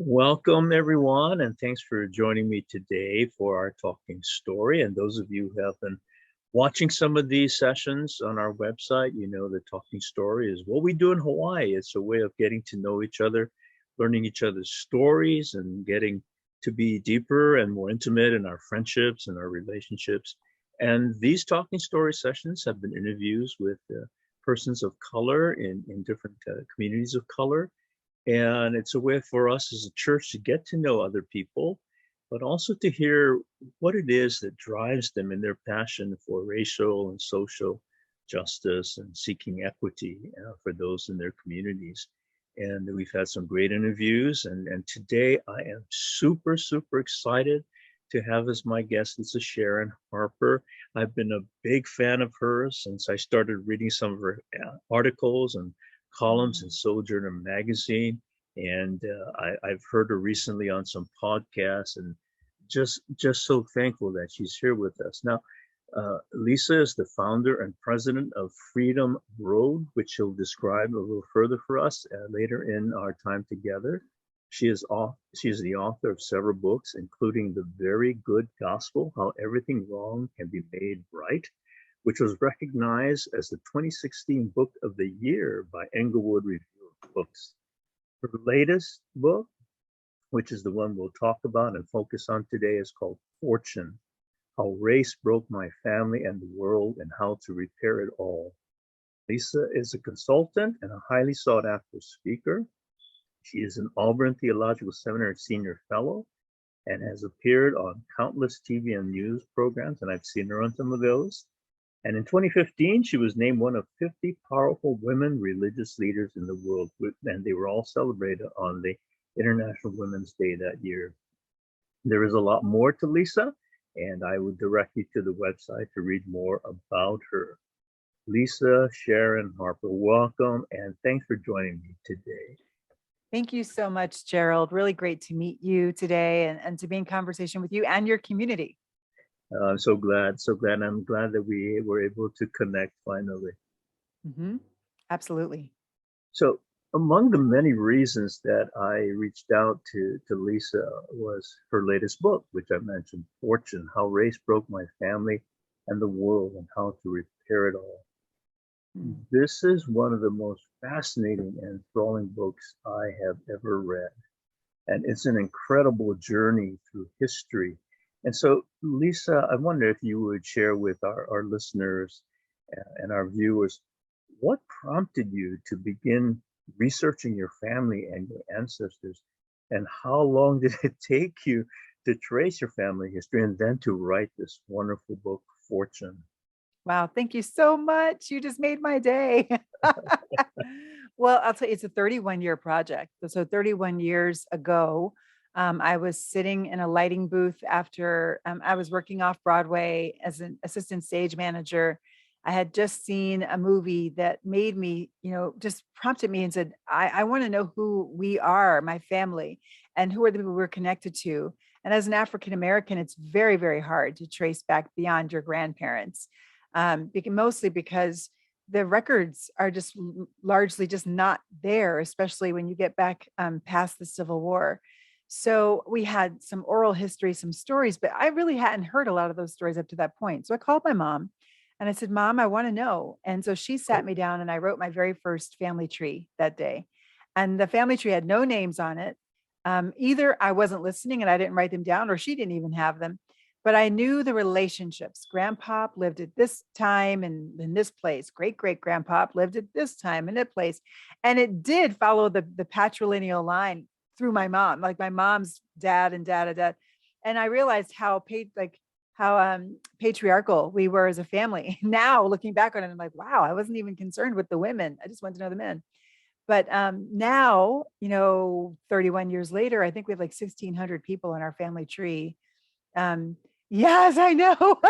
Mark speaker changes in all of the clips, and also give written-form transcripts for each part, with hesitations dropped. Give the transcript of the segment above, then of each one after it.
Speaker 1: Welcome, everyone, and thanks for joining me today for our talking story. And those of you who have been watching some of these sessions on our website, you know the talking story is what we do in Hawaii. It's a way of getting to know each other, learning each other's stories, and getting to be deeper and more intimate in our friendships and our relationships. And these talking story sessions have been interviews with persons of color in different communities of color. And it's a way for us as a church to get to know other people, but also to hear what it is that drives them in their passion for racial and social justice and seeking equity for those in their communities. And we've had some great interviews. And today I am super, super excited to have as my guest Lisa Sharon Harper. I've been a big fan of hers since I started reading some of her articles and columns in Sojourner Magazine, and I've heard her recently on some podcasts, and just so thankful that she's here with us. Now, Lisa is the founder and president of FreedomRoad, which she'll describe a little further for us later in our time together. She is the author of several books, including The Very Good Gospel: How Everything Wrong Can Be Made Right, which was recognized as the 2016 Book of the Year by Engelwood Review of Books. Her latest book, which is the one we'll talk about and focus on today, is called Fortune: How Race Broke My Family and the World and How to Repair It All. Lisa is a consultant and a highly sought after speaker. She is an Auburn Theological Seminary Senior Fellow and has appeared on countless TV and news programs, and I've seen her on some of those. And in 2015, she was named one of 50 powerful women religious leaders in the world, and they were all celebrated on the International Women's Day that year. There is a lot more to Lisa, and I would direct you to the website to read more about her. Lisa Sharon Harper, welcome, and thanks for joining me today.
Speaker 2: Thank you so much, Gerald. Really great to meet you today and to be in conversation with you and your community.
Speaker 1: I'm so glad. I'm glad that we were able to connect finally.
Speaker 2: Absolutely.
Speaker 1: So among the many reasons that I reached out to Lisa was her latest book, which I mentioned, Fortune: How Race Broke My Family and the World and How to Repair It All. This is one of the most fascinating and enthralling books I have ever read. And it's an incredible journey through history. And so, Lisa, I wonder if you would share with our listeners and our viewers, what prompted you to begin researching your family and your ancestors? And how long did it take you to trace your family history and then to write this wonderful book, Fortune?
Speaker 2: Wow. Thank you so much. You just made my day. Well, I'll tell you, it's a 31-year project. So 31 years ago, I was sitting in a lighting booth after I was working off Broadway as an assistant stage manager. I had just seen a movie that made me, just prompted me and said, I want to know who we are, my family, and who are the people we're connected to. And as an African American, it's very, very hard to trace back beyond your grandparents, mostly because the records are just largely just not there, especially when you get back past the Civil War. So we had some oral history, some stories, but I really hadn't heard a lot of those stories up to that point. So I called my mom and I said, Mom, I want to know. And so she sat me down and I wrote my very first family tree that day. And the family tree had no names on it. Either I wasn't listening and I didn't write them down, or she didn't even have them. But I knew the relationships. Grandpa lived at this time and in this place. Great-great-grandpa lived at this time in that place. And it did follow the patrilineal line through my mom, like my mom's dad and dad. And I realized how patriarchal we were as a family. Now looking back on it, I'm like, wow, I wasn't even concerned with the women. I just wanted to know the men. But now, 31 years later, I think we have like 1,600 people in our family tree. Yes, I know.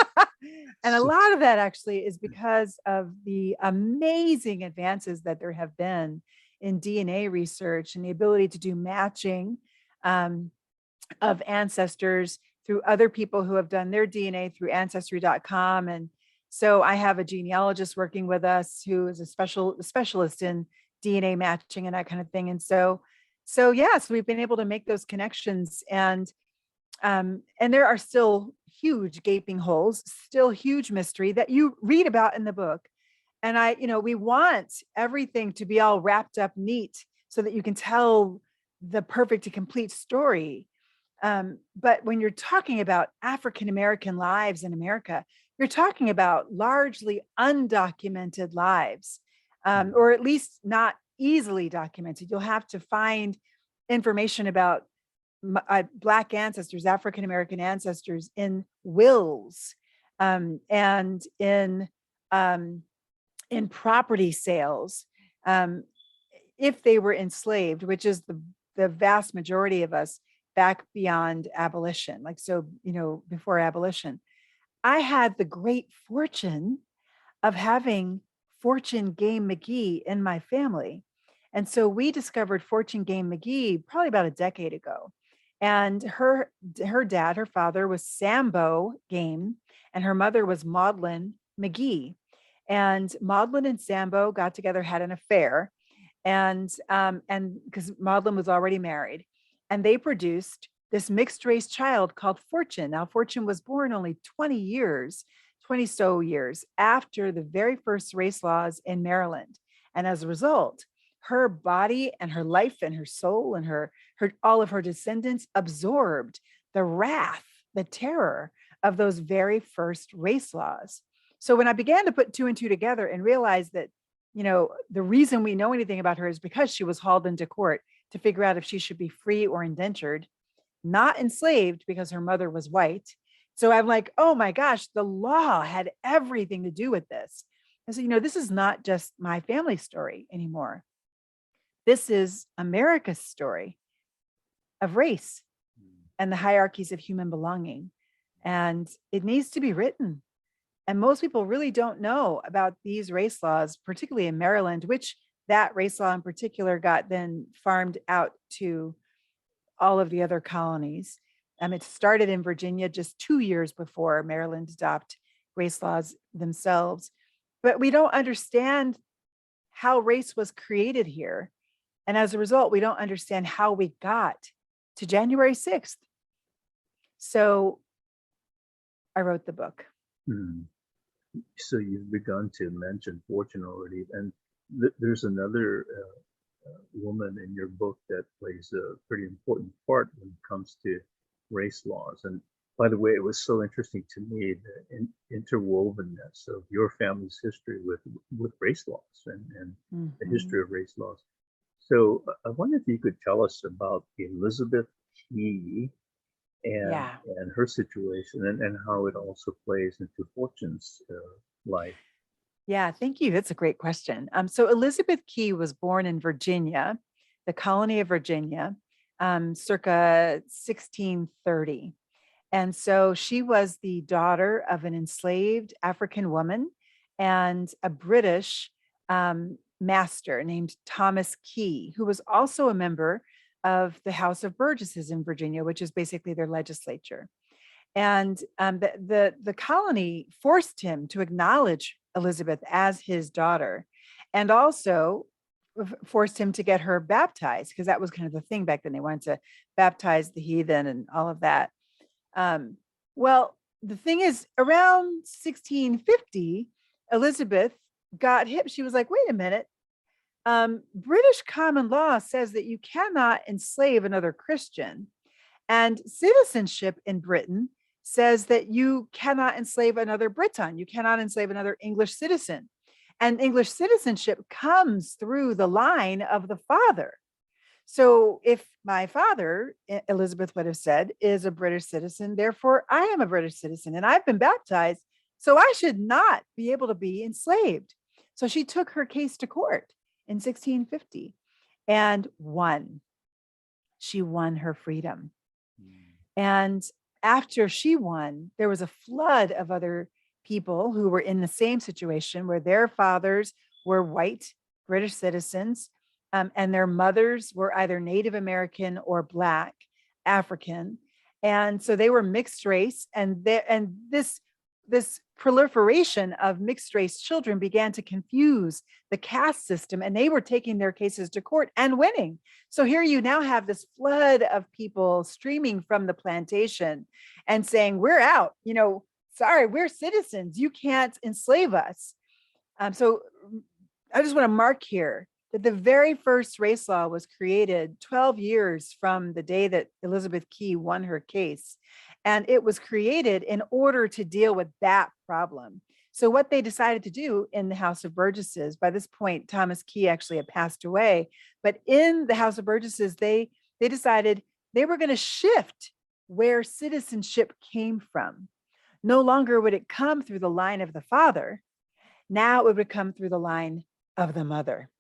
Speaker 2: And a lot of that actually is because of the amazing advances that there have been in DNA research and the ability to do matching of ancestors through other people who have done their DNA through ancestry.com. And so I have a genealogist working with us who is a specialist in DNA matching and that kind of thing. And so So yes, we've been able to make those connections, and there are still huge gaping holes, still huge mystery that you read about in the book. And we want everything to be all wrapped up neat so that you can tell the perfect and complete story. But when you're talking about African American lives in America, you're talking about largely undocumented lives, or at least not easily documented. You'll have to find information about Black ancestors, African American ancestors, in wills, and in property sales, if they were enslaved, which is the vast majority of us back beyond abolition, before abolition. I had the great fortune of having Fortune Game McGee in my family. And so we discovered Fortune Game McGee probably about a decade ago. And her dad, her father, was Sambo Game, and her mother was Maudlin McGee. And Maudlin and Sambo got together, had an affair, and because Maudlin was already married, and they produced this mixed race child called Fortune. Now, Fortune was born only 20 so years after the very first race laws in Maryland. And as a result, her body and her life and her soul and her all of her descendants absorbed the wrath, the terror of those very first race laws. So when I began to put two and two together and realize that, the reason we know anything about her is because she was hauled into court to figure out if she should be free or indentured, not enslaved because her mother was white. So I'm like, oh my gosh, the law had everything to do with this. And so, this is not just my family story anymore. This is America's story of race and the hierarchies of human belonging. And it needs to be written. And most people really don't know about these race laws, particularly in Maryland, which that race law in particular got then farmed out to all of the other colonies. It started in Virginia just 2 years before Maryland adopted race laws themselves. But we don't understand how race was created here. And as a result, we don't understand how we got to January 6th. So I wrote the book.
Speaker 1: So you've begun to mention Fortune already, and there's another woman in your book that plays a pretty important part when it comes to race laws. And by the way, it was so interesting to me the interwovenness of your family's history with race laws and the history of race laws. So I wonder if you could tell us about Elizabeth Key and her situation and how it also plays into Fortune's life.
Speaker 2: Yeah, thank you. That's a great question. So Elizabeth Key was born in Virginia, the colony of Virginia, circa 1630. And so she was the daughter of an enslaved African woman and a British master named Thomas Key, who was also a member of the House of Burgesses in Virginia, which is basically their legislature. And the colony forced him to acknowledge Elizabeth as his daughter, and also forced him to get her baptized, because that was kind of the thing back then. They wanted to baptize the heathen and all of that. Well, the thing is, around 1650, Elizabeth got hip. She was like, wait a minute. British common law says that you cannot enslave another Christian, and citizenship in Britain says that you cannot enslave another Briton. You cannot enslave another English citizen. And English citizenship comes through the line of the father. So if my father, Elizabeth would have said, is a British citizen, therefore I am a British citizen and I've been baptized, so I should not be able to be enslaved. So she took her case to court in 1650 and won. She won her freedom. And after she won, there was a flood of other people who were in the same situation, where their fathers were white British citizens, and their mothers were either Native American or Black African. And so they were mixed race. And this proliferation of mixed race children began to confuse the caste system, and they were taking their cases to court and winning. So here you now have this flood of people streaming from the plantation and saying, we're out, sorry, we're citizens. You can't enslave us. So I just want to mark here that the very first race law was created 12 years from the day that Elizabeth Key won her case. And it was created in order to deal with that problem. So what they decided to do in the House of Burgesses, by this point, Thomas Key actually had passed away, but in the House of Burgesses, they decided they were going to shift where citizenship came from. No longer would it come through the line of the father. Now it would come through the line of the mother.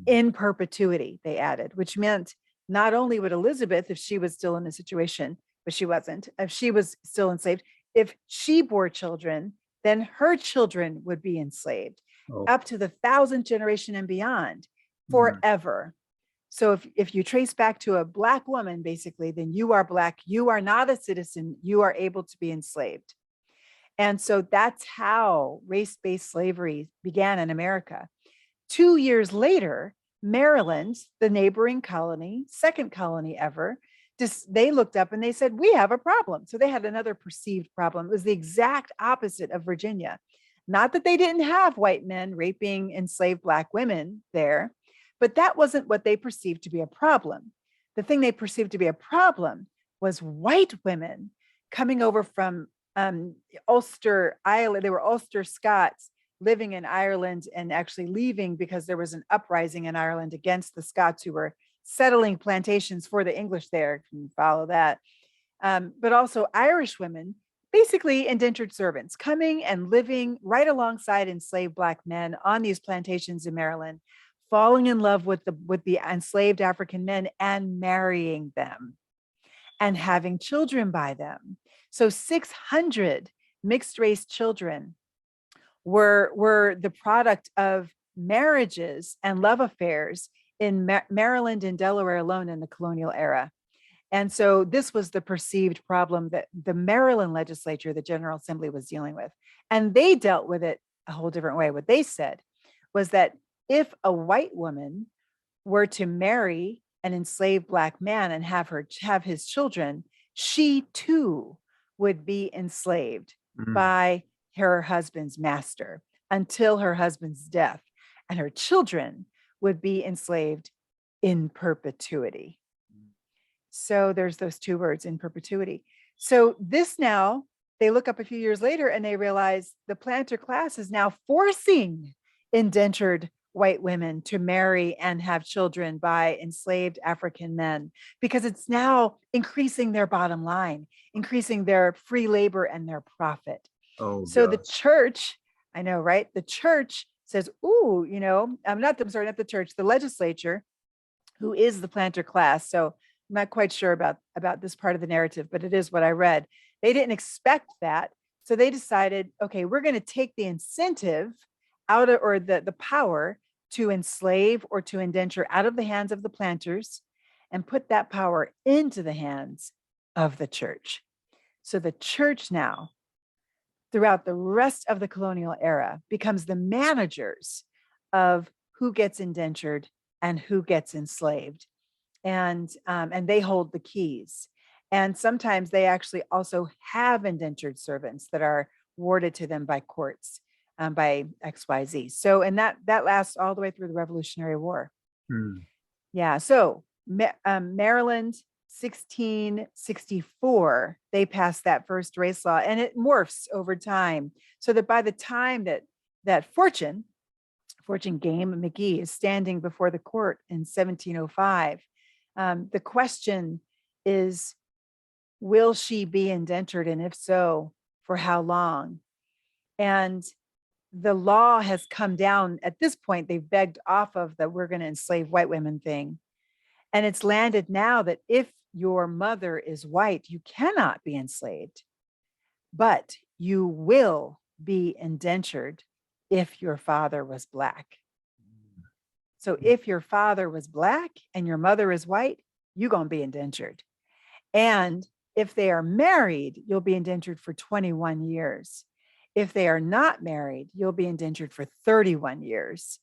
Speaker 2: In perpetuity, they added, which meant not only would Elizabeth, if she was still in a situation, but she wasn't, if she was still enslaved, if she bore children, then her children would be enslaved up to the 1,000th generation and beyond, forever. So if you trace back to a Black woman, basically, then you are Black, you are not a citizen, you are able to be enslaved. And so that's how race-based slavery began in America. 2 years later, Maryland, the neighboring colony, second colony ever, they looked up and they said, we have a problem. So they had another perceived problem. It was the exact opposite of Virginia. Not that they didn't have white men raping enslaved Black women there, but that wasn't what they perceived to be a problem. The thing they perceived to be a problem was white women coming over from Ulster, Ireland. They were Ulster Scots living in Ireland and actually leaving because there was an uprising in Ireland against the Scots who were settling plantations for the English there. Can you follow that? But also Irish women, basically indentured servants, coming and living right alongside enslaved Black men on these plantations in Maryland, falling in love with the enslaved African men and marrying them and having children by them. So 600 mixed race children were the product of marriages and love affairs in Maryland and Delaware alone in the colonial era. And so this was the perceived problem that the Maryland legislature, the General Assembly, was dealing with. And they dealt with it a whole different way. What they said was that if a white woman were to marry an enslaved Black man and have his children, she too would be enslaved by her husband's master until her husband's death, and her children would be enslaved in perpetuity. So there's those two words, in perpetuity. So this now, they look up a few years later and they realize the planter class is now forcing indentured white women to marry and have children by enslaved African men, because it's now increasing their bottom line, increasing their free labor and their profit. So the church, I know, right? The church says, ooh, not the church, the legislature, who is the planter class. So I'm not quite sure about this part of the narrative, but it is what I read. They didn't expect that. So they decided, okay, we're going to take the incentive out of, or the power to enslave or to indenture out of the hands of the planters and put that power into the hands of the church. So the church now, throughout the rest of the colonial era, becomes the managers of who gets indentured and who gets enslaved. And they hold the keys. And sometimes they actually also have indentured servants that are warded to them by courts, by XYZ. So, and that lasts all the way through the Revolutionary War. Yeah. So Maryland, 1664, they passed that first race law, and it morphs over time. So that by the time that Fortune Game McGee is standing before the court in 1705, the question is, will she be indentured? And if so, for how long? And the law has come down. At this point, they've begged off of the we're going to enslave white women thing. And it's landed now that if your mother is white, you cannot be enslaved, but you will be indentured if your father was Black. So if your father was Black and your mother is white, you're going to be indentured. And if they are married, you'll be indentured for 21 years. If they are not married, you'll be indentured for 31 years.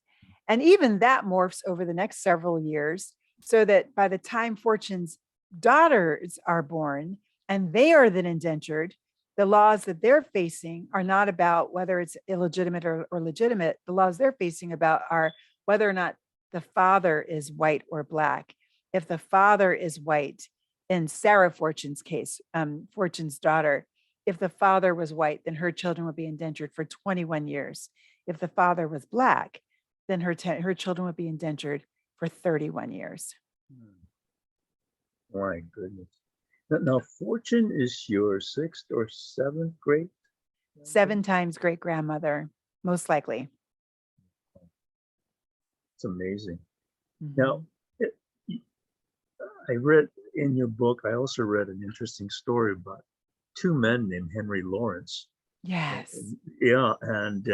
Speaker 2: And even that morphs over the next several years, so that by the time Fortune's daughters are born and they are then indentured, the laws that they're facing are not about whether it's illegitimate or legitimate. The laws they're facing about are whether or not the father is white or black. If the father is white, in Sarah Fortune's case, Fortune's daughter, if the father was white, then her children would be indentured for 21 years. If the father was black, then her children would be indentured for 31 years.
Speaker 1: My goodness. Now, Fortune is your 6th or 7th great?
Speaker 2: 7 times great grandmother, most likely.
Speaker 1: It's amazing.
Speaker 2: Mm-hmm.
Speaker 1: Now, I read in your book, I also read an interesting story about 2 men named Henry Lawrence.
Speaker 2: Yes.
Speaker 1: Yeah, and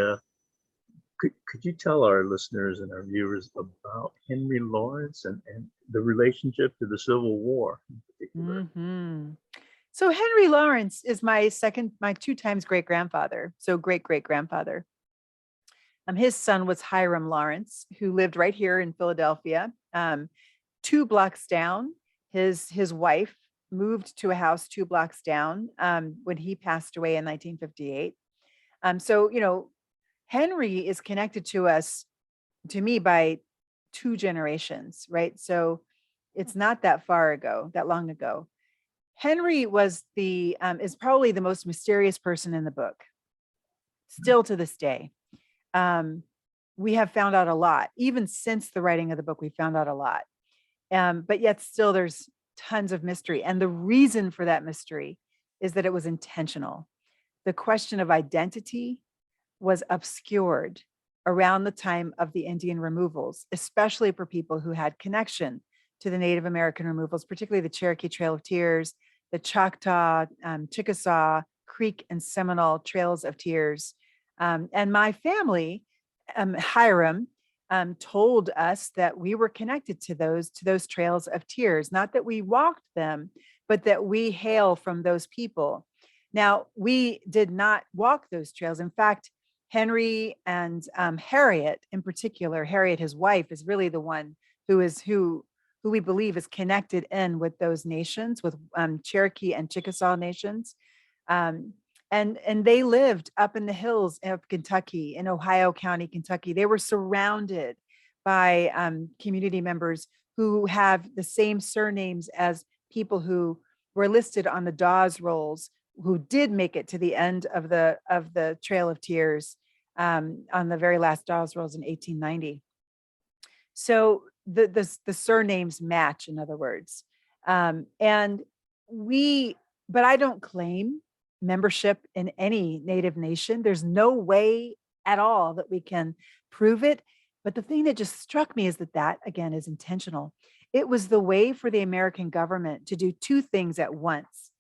Speaker 1: could you tell our listeners and our viewers about Henry Lawrence and the relationship to the Civil War in particular?
Speaker 2: Mm-hmm. So Henry Lawrence is my 2 times great grandfather. So great grandfather. His son was Hiram Lawrence, who lived right here in Philadelphia. 2 blocks down, his wife moved to a house 2 blocks down when he passed away in 1958. So, Henry is connected to me by 2 generations, right? So it's not that long ago. Henry is probably the most mysterious person in the book, still to this day. We have found out a lot. Even since the writing of the book, we found out a lot. But yet still there's tons of mystery. And the reason for that mystery is that it was intentional. The question of identity was obscured around the time of the Indian removals, especially for people who had connection to the Native American removals, particularly the Cherokee Trail of Tears, the Choctaw, Chickasaw, Creek, and Seminole Trails of Tears. And my family, Hiram, told us that we were connected to those trails of tears, not that we walked them, but that we hail from those people. Now, we did not walk those trails. In fact, Henry and Harriet, in particular, Harriet, his wife, is really the one who we believe is connected in with those nations, with Cherokee and Chickasaw nations. And they lived up in the hills of Kentucky, in Ohio County, Kentucky. They were surrounded by community members who have the same surnames as people who were listed on the Dawes rolls, who did make it to the end of the Trail of Tears on the very last Dawes rolls in 1890. So the surnames match, in other words. But I don't claim membership in any Native nation. There's no way at all that we can prove it. But the thing that just struck me is that again is intentional. It was the way for the American government to do 2 things at once.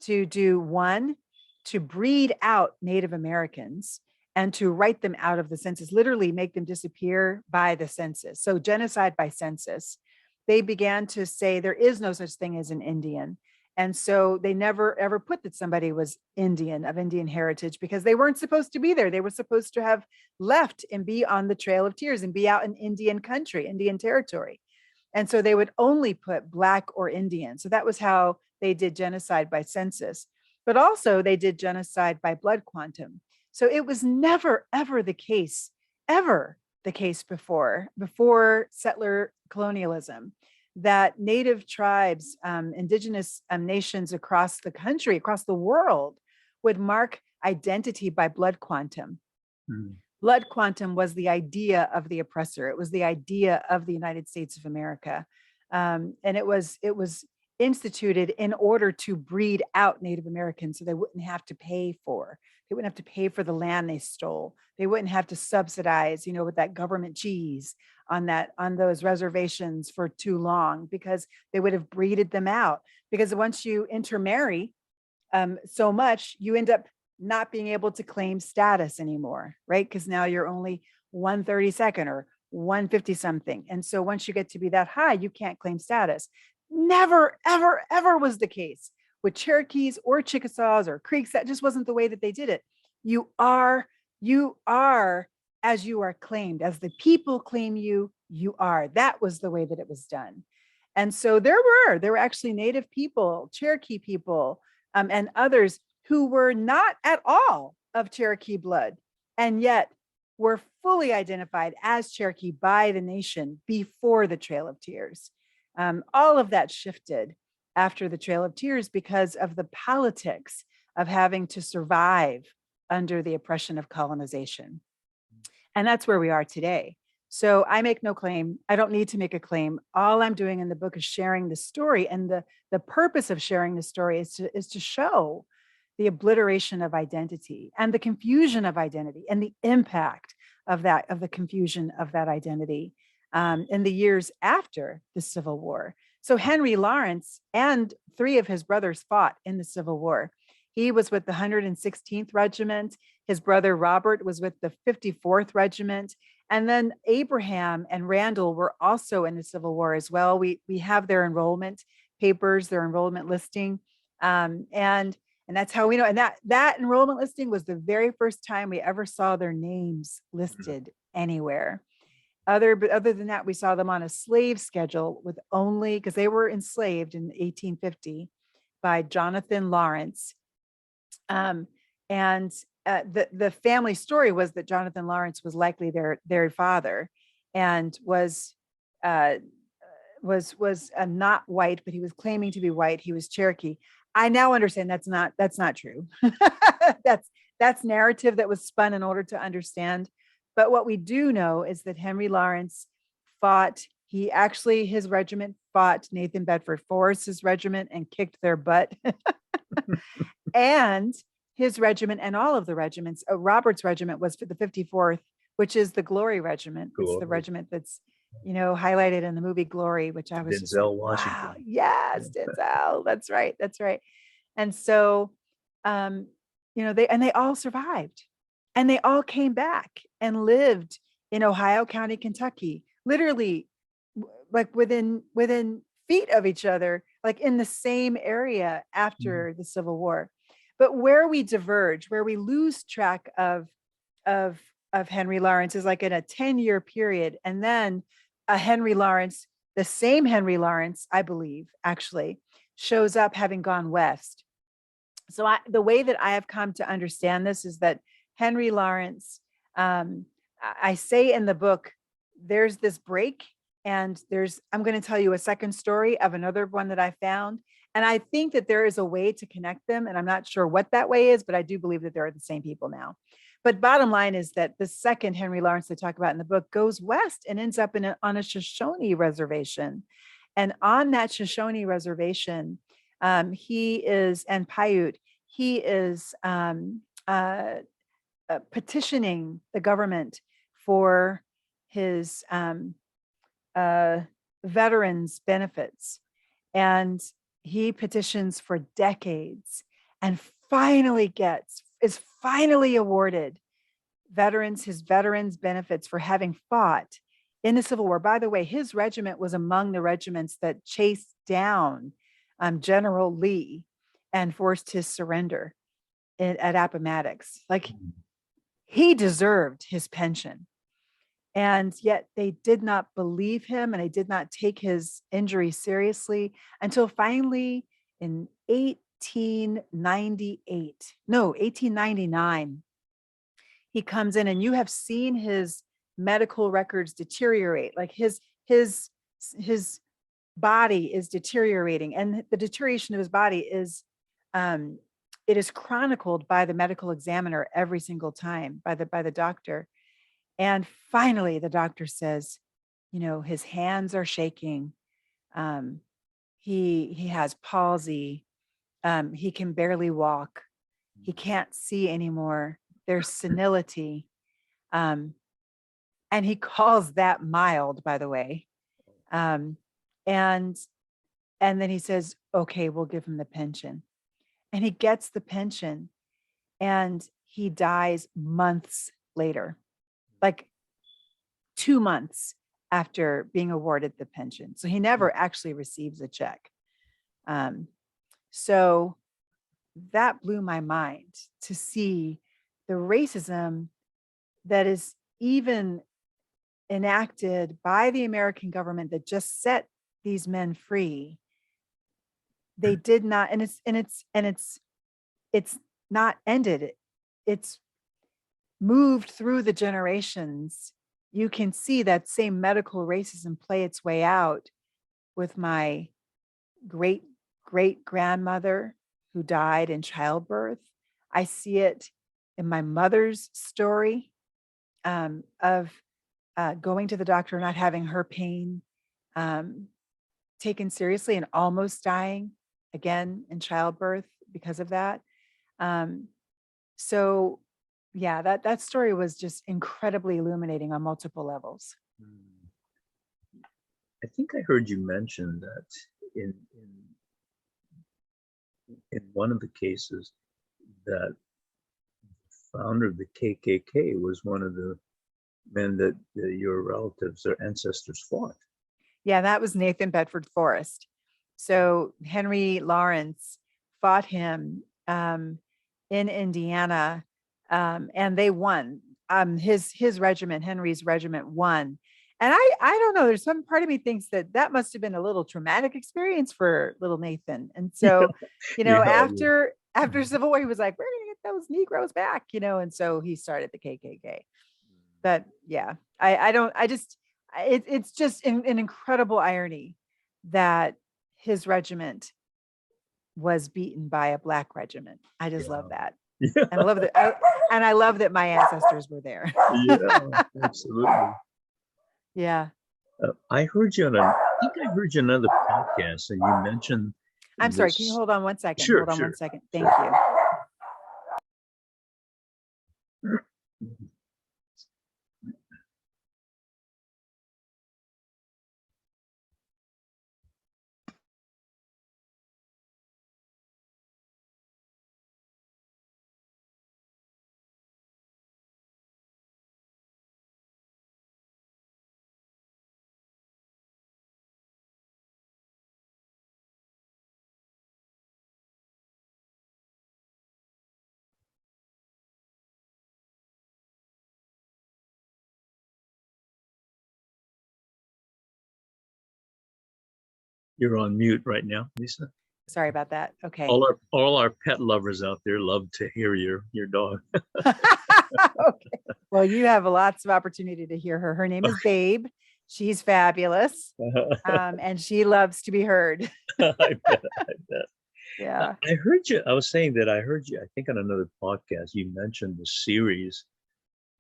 Speaker 2: To do one, to breed out Native Americans and to write them out of the census, literally make them disappear by the census. So genocide by census. They began to say there is no such thing as an Indian. And so they never ever put that somebody was Indian, of Indian heritage, because they weren't supposed to be there. They were supposed to have left and be on the Trail of Tears and be out in Indian country, Indian territory. And so they would only put Black or Indian. So that was how they did genocide by census. But also they did genocide by blood quantum. So it was never, ever the case before settler colonialism, that Native tribes, indigenous nations across the country, across the world, would mark identity by blood quantum. Mm. Blood quantum was the idea of the oppressor. It was the idea of the United States of America. And it was instituted in order to breed out Native Americans so they wouldn't have to pay for the land they stole. They wouldn't have to subsidize, with that government cheese on those reservations for too long, because they would have breeded them out. Because once you intermarry so much, you end up not being able to claim status anymore, right? Because now you're only 132nd or 150 something. And so once you get to be that high, you can't claim status. Never, ever, ever was the case with Cherokees or Chickasaws or Creeks. That just wasn't the way that they did it. You are as you are claimed, as the people claim you, you are. That was the way that it was done. And so there were actually Native people, Cherokee people, and others who were not at all of Cherokee blood, and yet were fully identified as Cherokee by the nation before the Trail of Tears. All of that shifted after the Trail of Tears because of the politics of having to survive under the oppression of colonization. And that's where we are today. So I make no claim. I don't need to make a claim. All I'm doing in the book is sharing the story. And the purpose of sharing the story is to show the obliteration of identity and the confusion of identity and the impact of the confusion of that identity in the years after the Civil War. So Henry Lawrence and 3 of his brothers fought in the Civil War. He was with the 116th Regiment. His brother Robert was with the 54th Regiment. And then Abraham and Randall were also in the Civil War as well. We have their enrollment papers, their enrollment listing. And that's how we know. And that enrollment listing was the very first time we ever saw their names listed anywhere. Other than that, we saw them on a slave schedule with only, because they were enslaved in 1850 by Jonathan Lawrence. The family story was that Jonathan Lawrence was likely their father, and was not white, but he was claiming to be white. He was Cherokee. I now understand that's not true. that's narrative that was spun in order to understand. But what we do know is that Henry Lawrence fought. His regiment fought Nathan Bedford Forrest's regiment and kicked their butt. And his regiment and all of the regiments, Robert's regiment was for the 54th, which is the Glory Regiment. Glory. It's the regiment that's, highlighted in the movie Glory, which I was
Speaker 1: Denzel Washington.
Speaker 2: Wow, yes, Denzel. That's right. And so, they all survived, and they all came back and lived in Ohio County, Kentucky, literally like within feet of each other, like in the same area after the Civil War. But where we diverge, where we lose track of Henry Lawrence is like in a 10-year period. And then a Henry Lawrence, the same Henry Lawrence, I believe, actually shows up having gone west. So the way that I have come to understand this is that Henry Lawrence, I say in the book, there's this break, and I'm going to tell you a second story of another one that I found. And I think that there is a way to connect them. And I'm not sure what that way is, but I do believe that they're the same people now. But bottom line is that the second Henry Lawrence they talk about in the book goes west and ends up on a Shoshone reservation. And on that Shoshone reservation, he is petitioning the government for his veterans benefits. And he petitions for decades and is finally awarded his veterans benefits for having fought in the Civil War. By the way, his regiment was among the regiments that chased down General Lee and forced his surrender at Appomattox. Like, he deserved his pension. And yet they did not believe him, and they did not take his injury seriously until finally in 1899, he comes in, and you have seen his medical records deteriorate. Like his body is deteriorating, and the deterioration of his body is it is chronicled by the medical examiner every single time, by the doctor. And finally, the doctor says, his hands are shaking. He has palsy. He can barely walk. He can't see anymore. There's senility. And he calls that mild, by the way. And then he says, okay, we'll give him the pension. And he gets the pension, and he dies months later. Like 2 months after being awarded the pension. So he never actually receives a check. So that blew my mind to see the racism that is even enacted by the American government that just set these men free, they did not, and it's not ended. It's moved through the generations. You can see that same medical racism play its way out with my great great grandmother who died in childbirth. I see it in my mother's story of going to the doctor, not having her pain taken seriously and almost dying again in childbirth because of that. So yeah, that story was just incredibly illuminating on multiple levels.
Speaker 1: I think I heard you mention that in one of the cases that the founder of the KKK was one of the men that your relatives or ancestors fought.
Speaker 2: Yeah, that was Nathan Bedford Forrest. So Henry Lawrence fought him in Indiana, and they won. His regiment, Henry's regiment, won. And I don't know. There's some part of me thinks that must have been a little traumatic experience for little Nathan. And so, after Civil War, he was like, "We're gonna get those Negroes back," and so he started the KKK. But yeah, it's just an incredible irony that his regiment was beaten by a Black regiment. I just love that.
Speaker 1: Yeah.
Speaker 2: And I love that my ancestors were there.
Speaker 1: Yeah, absolutely.
Speaker 2: Yeah.
Speaker 1: I heard you I think I heard you on another podcast, and you mentioned.
Speaker 2: I'm sorry. Can you hold on one second?
Speaker 1: Sure,
Speaker 2: hold on
Speaker 1: sure.
Speaker 2: 1 second. Thank you.
Speaker 1: You're on mute right now, Lisa.
Speaker 2: Sorry about that. Okay.
Speaker 1: All our pet lovers out there love to hear your dog.
Speaker 2: Okay. Well, you have lots of opportunity to hear her. Her name is Babe. She's fabulous. And she loves to be heard.
Speaker 1: I bet.
Speaker 2: Yeah.
Speaker 1: I heard you. I was saying that I heard you, I think on another podcast, you mentioned the series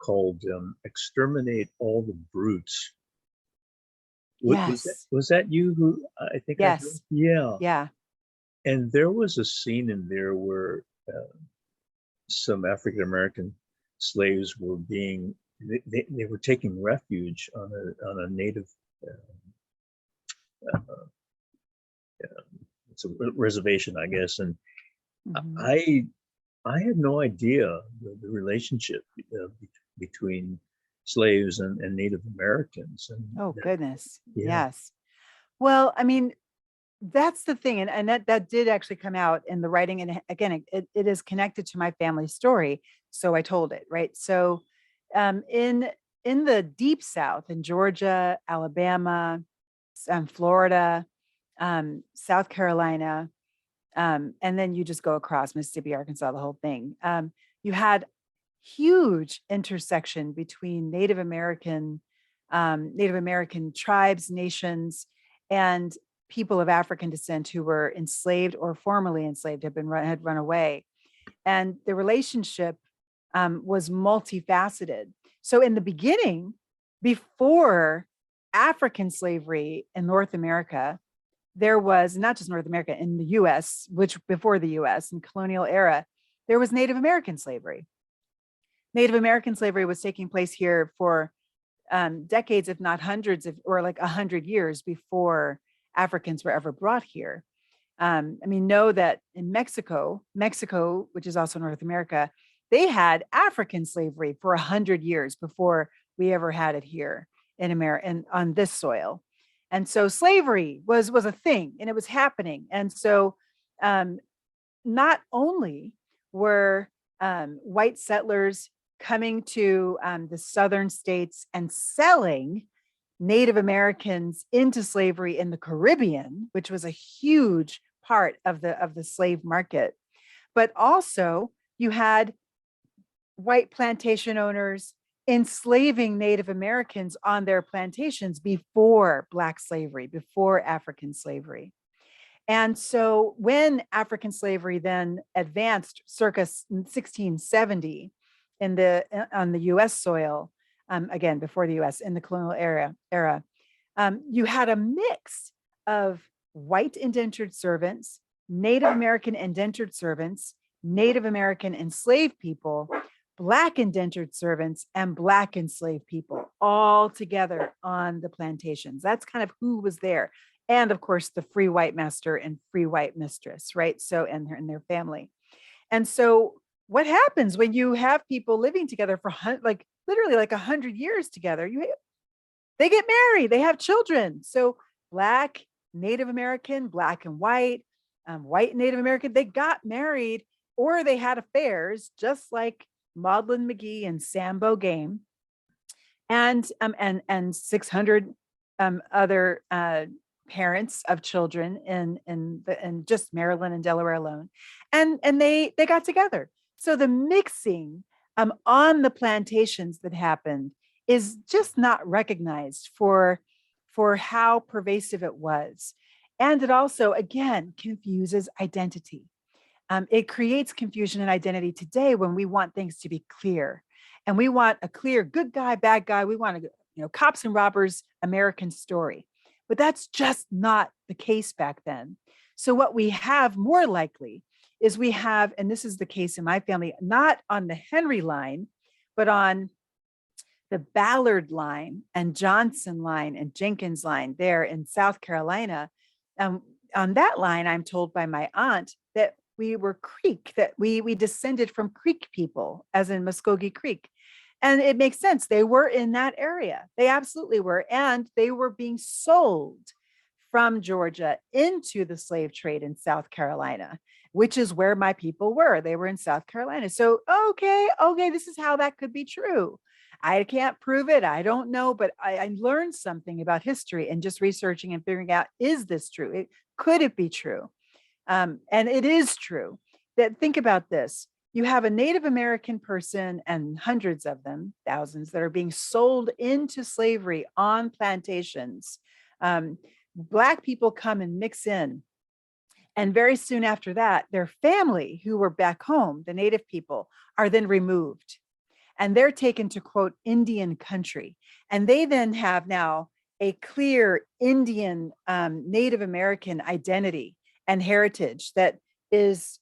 Speaker 1: called Exterminate All the Brutes.
Speaker 2: Yes.
Speaker 1: Was that you who I think?
Speaker 2: Yes.
Speaker 1: Yeah. And there was a scene in there where some African American slaves were they were taking refuge on a native it's a reservation, I guess, and I had no idea the relationship between slaves and Native Americans. And
Speaker 2: goodness.
Speaker 1: Yeah.
Speaker 2: Yes. Well, I mean, that's the thing. And that did actually come out in the writing. And again, it is connected to my family story. So I told it, right? So in the deep South, in Georgia, Alabama, Florida, South Carolina, and then you just go across Mississippi, Arkansas, the whole thing. You had huge intersection between Native American tribes, nations, and people of African descent who were enslaved or formerly enslaved, had run away. And the relationship was multifaceted. So in the beginning, before African slavery in North America, there was not just North America, in the US, which before the US in colonial era, there was Native American slavery. Native American slavery was taking place here for decades, if not hundreds or like 100 years before Africans were ever brought here. Know that in Mexico, which is also North America, they had African slavery for 100 years before we ever had it here in America and on this soil. And so slavery was a thing, and it was happening. And so not only were white settlers coming to the southern states and selling Native Americans into slavery in the Caribbean, which was a huge part of the slave market. But also you had white plantation owners enslaving Native Americans on their plantations before Black slavery, before African slavery. And so when African slavery then advanced circa 1670 on the US soil, again, before the US, in the colonial era, you had a mix of white indentured servants, Native American indentured servants, Native American enslaved people, Black indentured servants, and Black enslaved people all together on the plantations. That's kind of who was there. And of course, the free white master and free white mistress, right? So, and their family. And so what happens when you have people living together for like literally like 100 years together? They get married, they have children. So Black, Native American, Black and white, white and Native American, they got married or they had affairs, just like Maudlin McGee and Sambo Game, and 600 other parents of children in just Maryland and Delaware alone, and they got together. So the mixing on the plantations that happened is just not recognized for how pervasive it was, and it also again confuses identity. It creates confusion in identity today when we want things to be clear, and we want a clear good guy, bad guy. We want a cops and robbers American story, but that's just not the case back then. So what we have more likely is we have, and this is the case in my family, not on the Henry line, but on the Ballard line and Johnson line and Jenkins line there in South Carolina. On that line, I'm told by my aunt that we were Creek, that we descended from Creek people, as in Muskogee Creek. And it makes sense. They were in that area. They absolutely were. And they were being sold from Georgia into the slave trade in South Carolina, which is where my people were. They were in South Carolina. So, okay, this is how that could be true. I can't prove it. I don't know, but I learned something about history and just researching and figuring out, is this true? Could it be true? And it is true. That think about this. You have a Native American person and hundreds of them, thousands, that are being sold into slavery on plantations. Black people come and mix in. And very soon after that, their family, who were back home, the Native people, are then removed. And they're taken to, quote, Indian country. And they then have now a clear Indian, Native American identity and heritage that is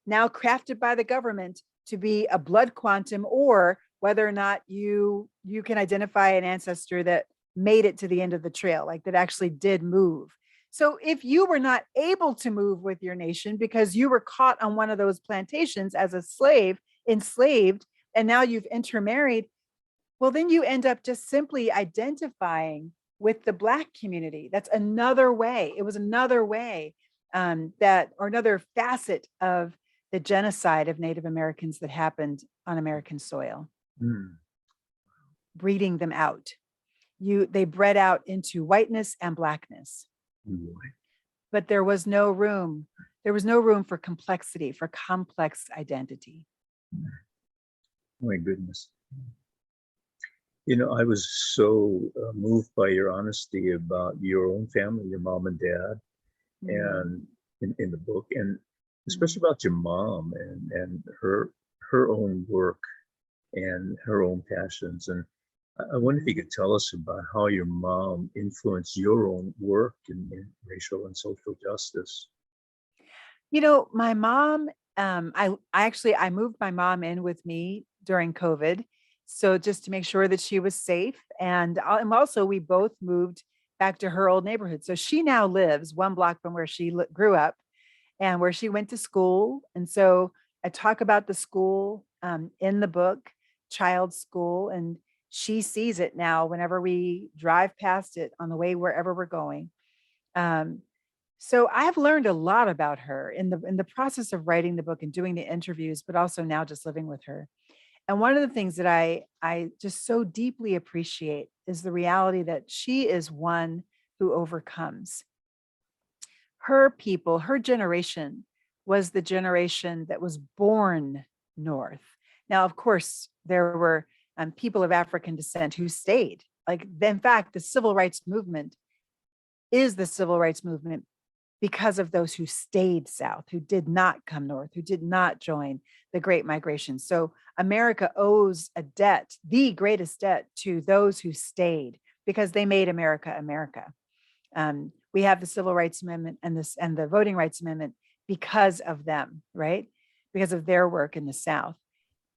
Speaker 2: now crafted by the government to be a blood quantum, or whether or not you can identify an ancestor that made it to the end of the trail, like that actually did move. So if you were not able to move with your nation because you were caught on one of those plantations as a slave, enslaved, and now you've intermarried, well, then you end up just simply identifying with the Black community. That's another way. It was another way or another facet of the genocide of Native Americans that happened on American soil. Breeding them out. They bred out into whiteness and Blackness. But there was no room. There was no room for complexity, for complex identity.
Speaker 1: My goodness. I was so moved by your honesty about your own family, your mom and dad, and in the book, and especially about your mom and her own work and her own passions. And I wonder if you could tell us about how your mom influenced your own work in racial and social justice.
Speaker 2: My mom, I moved my mom in with me during COVID. So just to make sure that she was safe. And also we both moved back to her old neighborhood. So she now lives 1 block from where she grew up and where she went to school. And so I talk about the school in the book, Child's School, and she sees it now whenever we drive past it on the way wherever we're going. So I've learned a lot about her in the process of writing the book and doing the interviews, but also now just living with her. And one of the things that I just so deeply appreciate is the reality that she is one who overcomes. Her people, her generation was the generation that was born North. Now, of course, there were people of African descent who stayed. Like, in fact, the civil rights movement is the civil rights movement because of those who stayed South, who did not come North, who did not join the Great Migration. So America owes a debt, the greatest debt, to those who stayed because they made America America. We have the Civil Rights Amendment and the Voting Rights Amendment because of them, right? Because of their work in the South.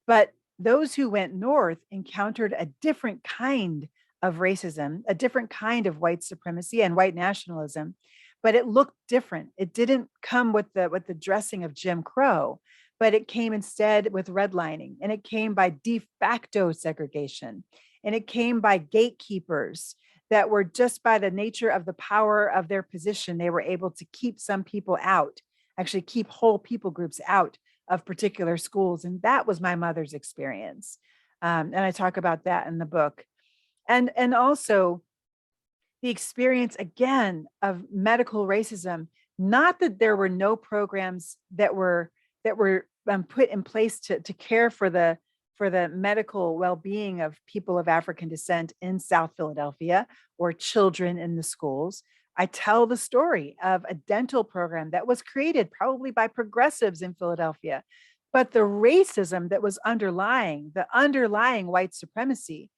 Speaker 2: But those who went North encountered a different kind of racism, a different kind of white supremacy and white nationalism, but it looked different. It didn't come with the dressing of Jim Crow, but it came instead with redlining, and it came by de facto segregation, and it came by gatekeepers that were, just by the nature of the power of their position, they were able to keep some people out, actually keep whole people groups out of particular schools. And that was my mother's experience. And I talk about that in the book. And also the experience, again, of medical racism. Not that there were no programs that were put in place to care for the medical well-being of people of African descent in South Philadelphia or children in the schools. I tell the story of a dental program that was created probably by progressives in Philadelphia, but the racism that was the underlying white supremacy,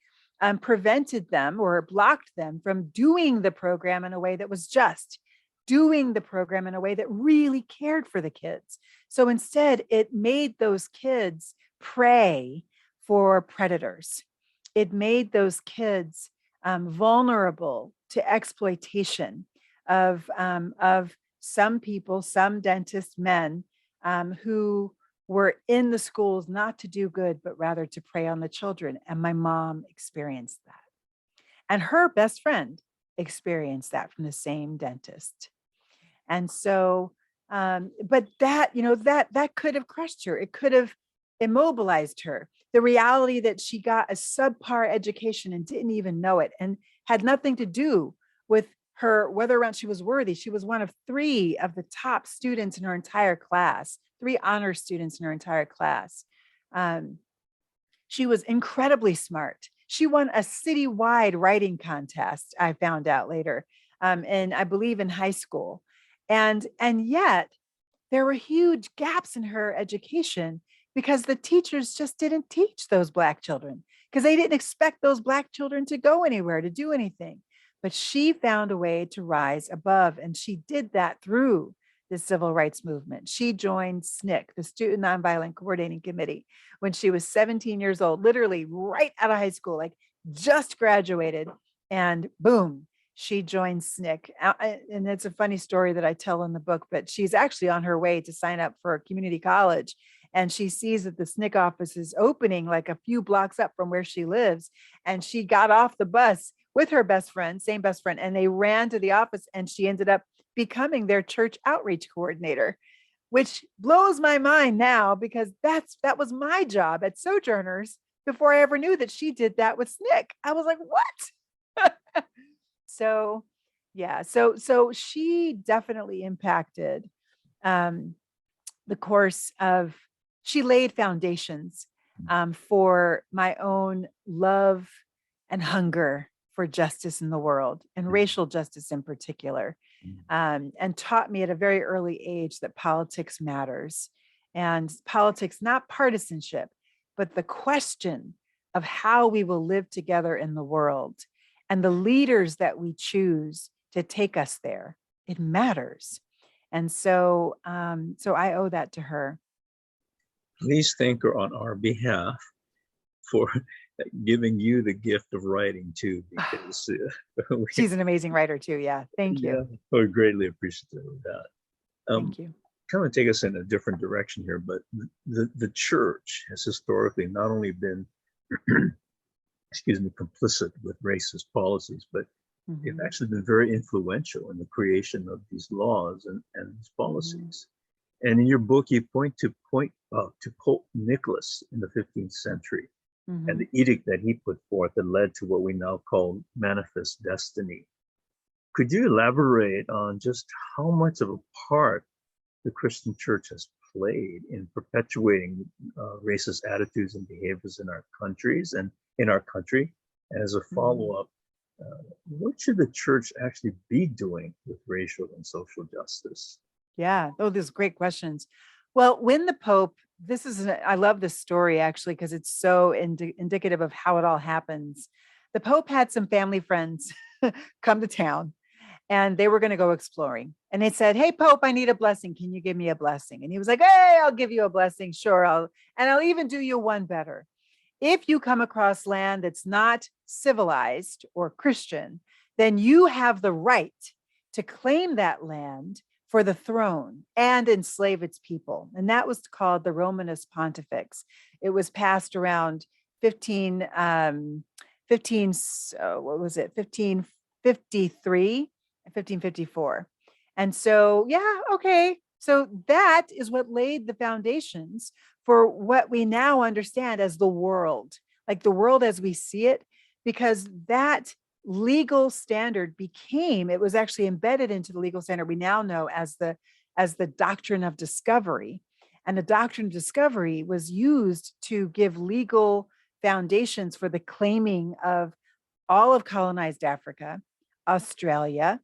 Speaker 2: prevented them or blocked them from doing the program in a way that was just, doing the program in a way that really cared for the kids. So instead, it made those kids prey for predators. It made those kids vulnerable to exploitation of some people, some dentist men who were in the schools not to do good, but rather to prey on the children. And my mom experienced that. And her best friend experienced that from the same dentist. And so, but that, that could have crushed her. It could have immobilized her. The reality that she got a subpar education and didn't even know it, and had nothing to do with her, whether or not she was worthy. She was one of 3 of the top students in her entire class, 3 honor students in her entire class. She was incredibly smart. She won a citywide writing contest, I found out later, and I believe in high school. And yet there were huge gaps in her education because the teachers just didn't teach those Black children, because they didn't expect those Black children to go anywhere, to do anything. But she found a way to rise above, and she did that through the civil rights movement. She joined SNCC, the Student Nonviolent Coordinating Committee, when she was 17 years old, literally right out of high school, like just graduated, and boom, she joined SNCC. And it's a funny story that I tell in the book, but she's actually on her way to sign up for a community college. And she sees that the SNCC office is opening like a few blocks up from where she lives. And she got off the bus with her best friend, same best friend, and they ran to the office, and she ended up becoming their church outreach coordinator, which blows my mind now, because that was my job at Sojourners before I ever knew that she did that with SNCC. I was like, what? So yeah, so she definitely impacted the course of, she laid foundations for my own love and hunger for justice in the world, and racial justice in particular, and taught me at a very early age that politics matters, and politics, not partisanship, but the question of how we will live together in the world, and the leaders that we choose to take us there. It matters. And so, so I owe that to her.
Speaker 1: Please thank her on our behalf for giving you the gift of writing too, because
Speaker 2: she's an amazing writer too. Yeah, thank you.
Speaker 1: Yeah, we're greatly appreciative of that.
Speaker 2: Thank you.
Speaker 1: Kind of take us in a different direction here, but the church has historically not only been, excuse me, complicit with racist policies, but they've
Speaker 2: Mhm.
Speaker 1: actually been very influential in the creation of these laws and these
Speaker 2: Mhm.
Speaker 1: policies. And in your book, you to Pope Nicholas in the 15th century and
Speaker 2: Mhm.
Speaker 1: the edict that he put forth that led to what we now call manifest destiny. Could you elaborate on just how much of a part the Christian church has played in perpetuating racist attitudes and behaviors in our countries and in our country? And as a follow
Speaker 2: Mhm.
Speaker 1: up, what should the church actually be doing with racial and social justice?
Speaker 2: Yeah. Oh, these great questions. Well, when the Pope, I love this story actually, because it's so indicative of how it all happens. The Pope had some family friends come to town and they were going to go exploring. And they said, "Hey, Pope, I need a blessing. Can you give me a blessing?" And he was like, "Hey, I'll give you a blessing. Sure. I'll even do you one better. If you come across land that's not civilized or Christian, then you have the right to claim that land for the throne and enslave its people." And that was called the Romanus Pontifex. It was passed around 15, what was it, 1553, 1554. And so, yeah, okay. So that is what laid the foundations for what we now understand as the world, like the world as we see it, because that legal standard it was actually embedded into the legal standard we now know as the doctrine of discovery. And the doctrine of discovery was used to give legal foundations for the claiming of all of colonized Africa, Australia,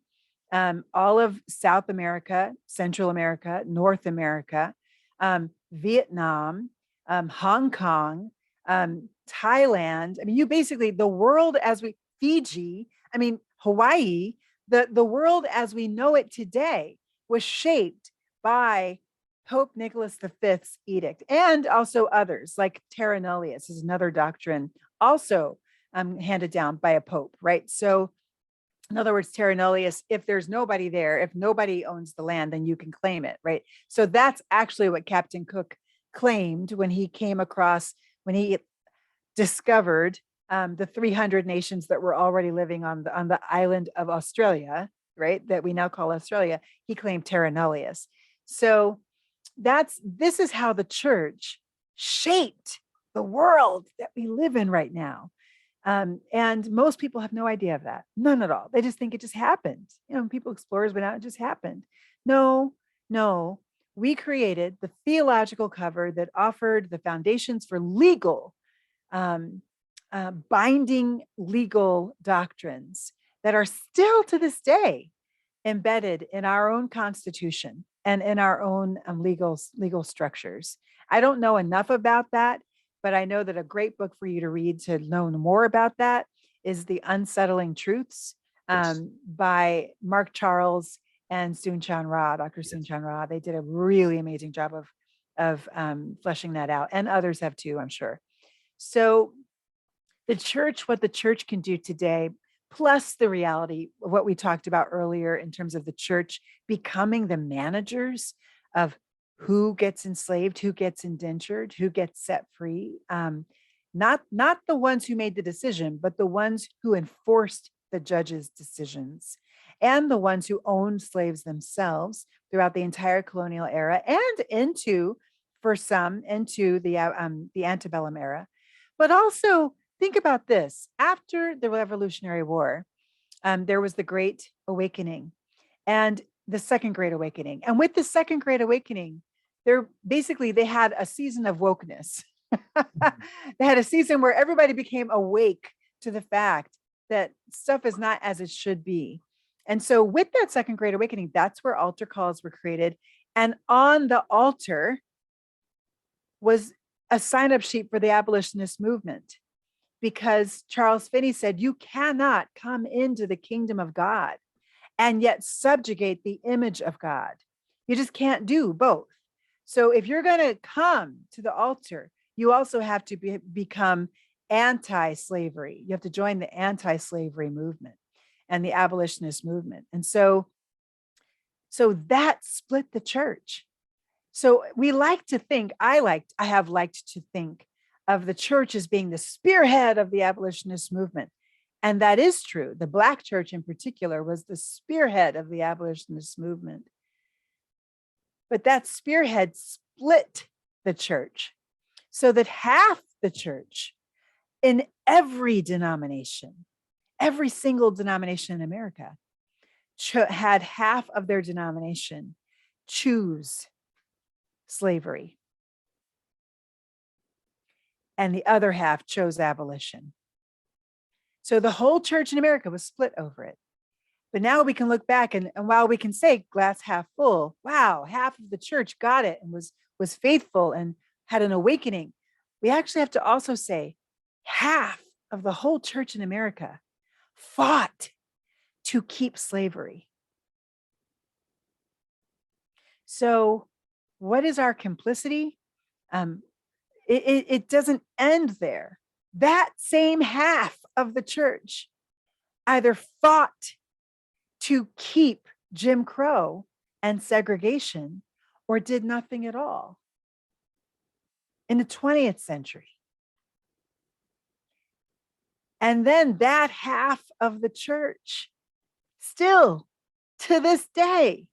Speaker 2: all of South America, Central America, North America, Vietnam, Hong Kong, Thailand. I mean, you basically, the world as we, Fiji, I mean, Hawaii, the world as we know it today was shaped by Pope Nicholas V's edict, and also others like terra nullius is another doctrine also handed down by a pope, right? So in other words, terra nullius, if there's nobody there, if nobody owns the land, then you can claim it, right? So that's actually what Captain Cook claimed when he came across, when he discovered the 300 nations that were already living on the island of Australia, right? That we now call Australia. He claimed terra nullius. So this is how the church shaped the world that we live in right now. And most people have no idea of that. None at all. They just think it just happened. You know, people, explorers went out, it just happened. No, no. We created the theological cover that offered the foundations for legal, um, binding legal doctrines that are still to this day embedded in our own constitution and in our own legal structures. I don't know enough about that, but I know that a great book for you to read to know more about that is The Unsettling Truths
Speaker 1: Yes,
Speaker 2: by Mark Charles and Soon-Chan Ra, Dr.
Speaker 1: yes.
Speaker 2: Soon-Chan Ra. They did a really amazing job of fleshing that out, and others have too, I'm sure. So the church, what the church can do today, plus the reality of what we talked about earlier in terms of the church becoming the managers of who gets enslaved, who gets indentured, who gets set free. Not the ones who made the decision, but the ones who enforced the judge's decisions, and the ones who owned slaves themselves throughout the entire colonial era and into, for some, into the antebellum era. But also think about this: after the Revolutionary War, there was the Great Awakening and the Second Great Awakening. And with the Second Great Awakening, they had a season of wokeness. They had a season where everybody became awake to the fact that stuff is not as it should be. And so, with that Second Great Awakening, that's where altar calls were created. And on the altar was a sign up sheet for the abolitionist movement, because Charles Finney said, "You cannot come into the kingdom of God and yet subjugate the image of God. You just can't do both. So if you're going to come to the altar, you also have to become anti-slavery. You have to join the anti-slavery movement and the abolitionist movement." And so that split the church. So I have liked to think of the church as being the spearhead of the abolitionist movement. And that is true. The Black church in particular was the spearhead of the abolitionist movement. But that spearhead split the church so that half the church in every denomination, every single denomination in America, had half of their denomination choose slavery. And the other half chose abolition. So the whole church in America was split over it. But now we can look back and while we can say glass half full, wow, half of the church got it and was faithful and had an awakening. We actually have to also say half of the whole church in America fought to keep slavery. So what is our complicity? It doesn't end there. That same half of the church either fought to keep Jim Crow and segregation or did nothing at all in the 20th century. And then that half of the church still to this day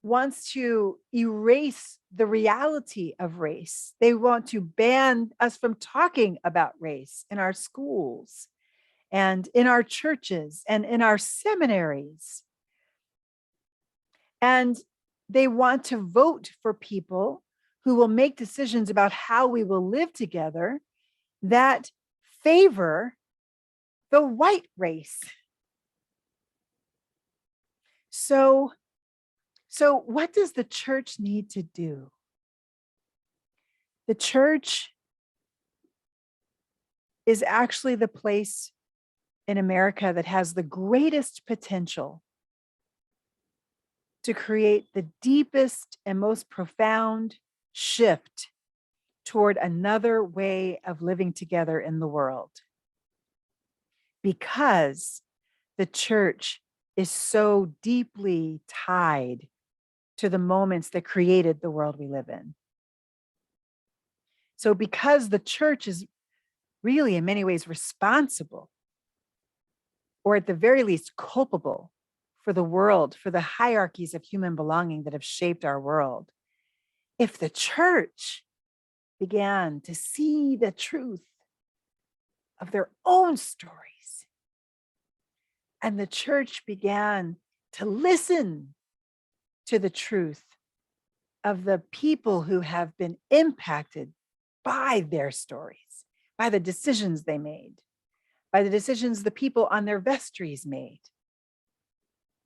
Speaker 2: wants to erase the reality of race. They want to ban us from talking about race in our schools and in our churches and in our seminaries. And they want to vote for people who will make decisions about how we will live together that favor the white race. So what does the church need to do? The church is actually the place in America that has the greatest potential to create the deepest and most profound shift toward another way of living together in the world. Because the church is so deeply tied to the moments that created the world we live in. So because the church is really in many ways responsible, or at the very least culpable for the world, for the hierarchies of human belonging that have shaped our world, if the church began to see the truth of their own stories, and the church began to listen to the truth of the people who have been impacted by their stories, by the decisions they made, by the decisions the people on their vestries made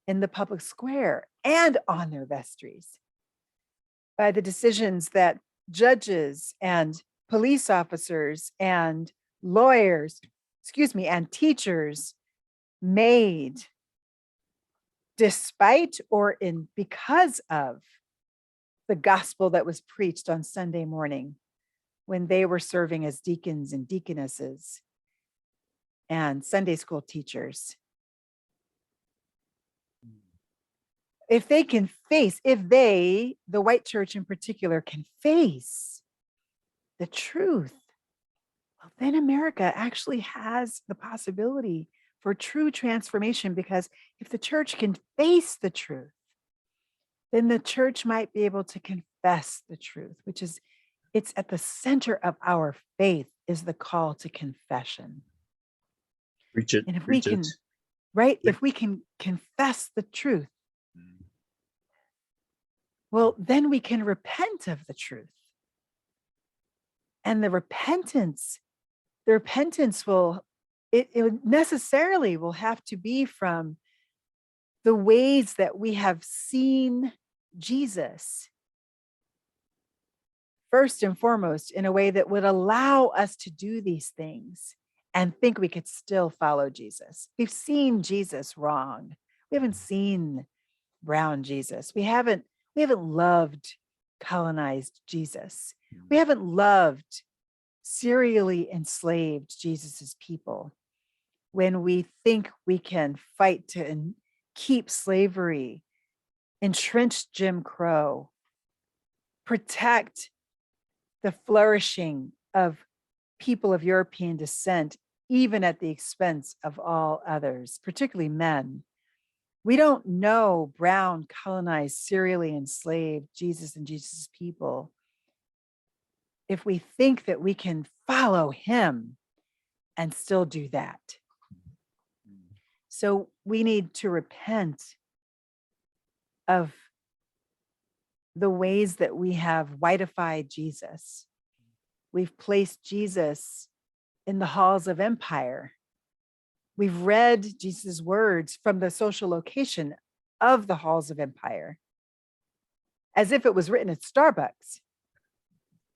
Speaker 2: in the public square and on their vestries, by the decisions that judges and police officers and lawyers, and teachers made despite or because of the gospel that was preached on Sunday morning when they were serving as deacons and deaconesses and Sunday school teachers. If they, the white church in particular, can face the truth, well, then America actually has the possibility for true transformation, because if the church can face the truth, then the church might be able to confess the truth, which is, it's at the center of our faith is the call to confession.
Speaker 1: Preach it.
Speaker 2: And if
Speaker 1: preach
Speaker 2: we can,
Speaker 1: it.
Speaker 2: right, if we can confess the truth, well, then we can repent of the truth. And the repentance will, it necessarily will have to be from the ways that we have seen Jesus, first and foremost, in a way that would allow us to do these things and think we could still follow Jesus. We've seen Jesus wrong. We haven't seen brown Jesus. We haven't loved colonized Jesus. We haven't loved serially enslaved Jesus's people. When we think we can fight to keep slavery, entrench Jim Crow, protect the flourishing of people of European descent even at the expense of all others, particularly men. We don't know brown, colonized, serially enslaved Jesus and Jesus' people if we think that we can follow him and still do that. So we need to repent of the ways that we have whiteified Jesus. We've placed Jesus in the halls of empire. We've read Jesus' words from the social location of the halls of empire as if it was written at Starbucks,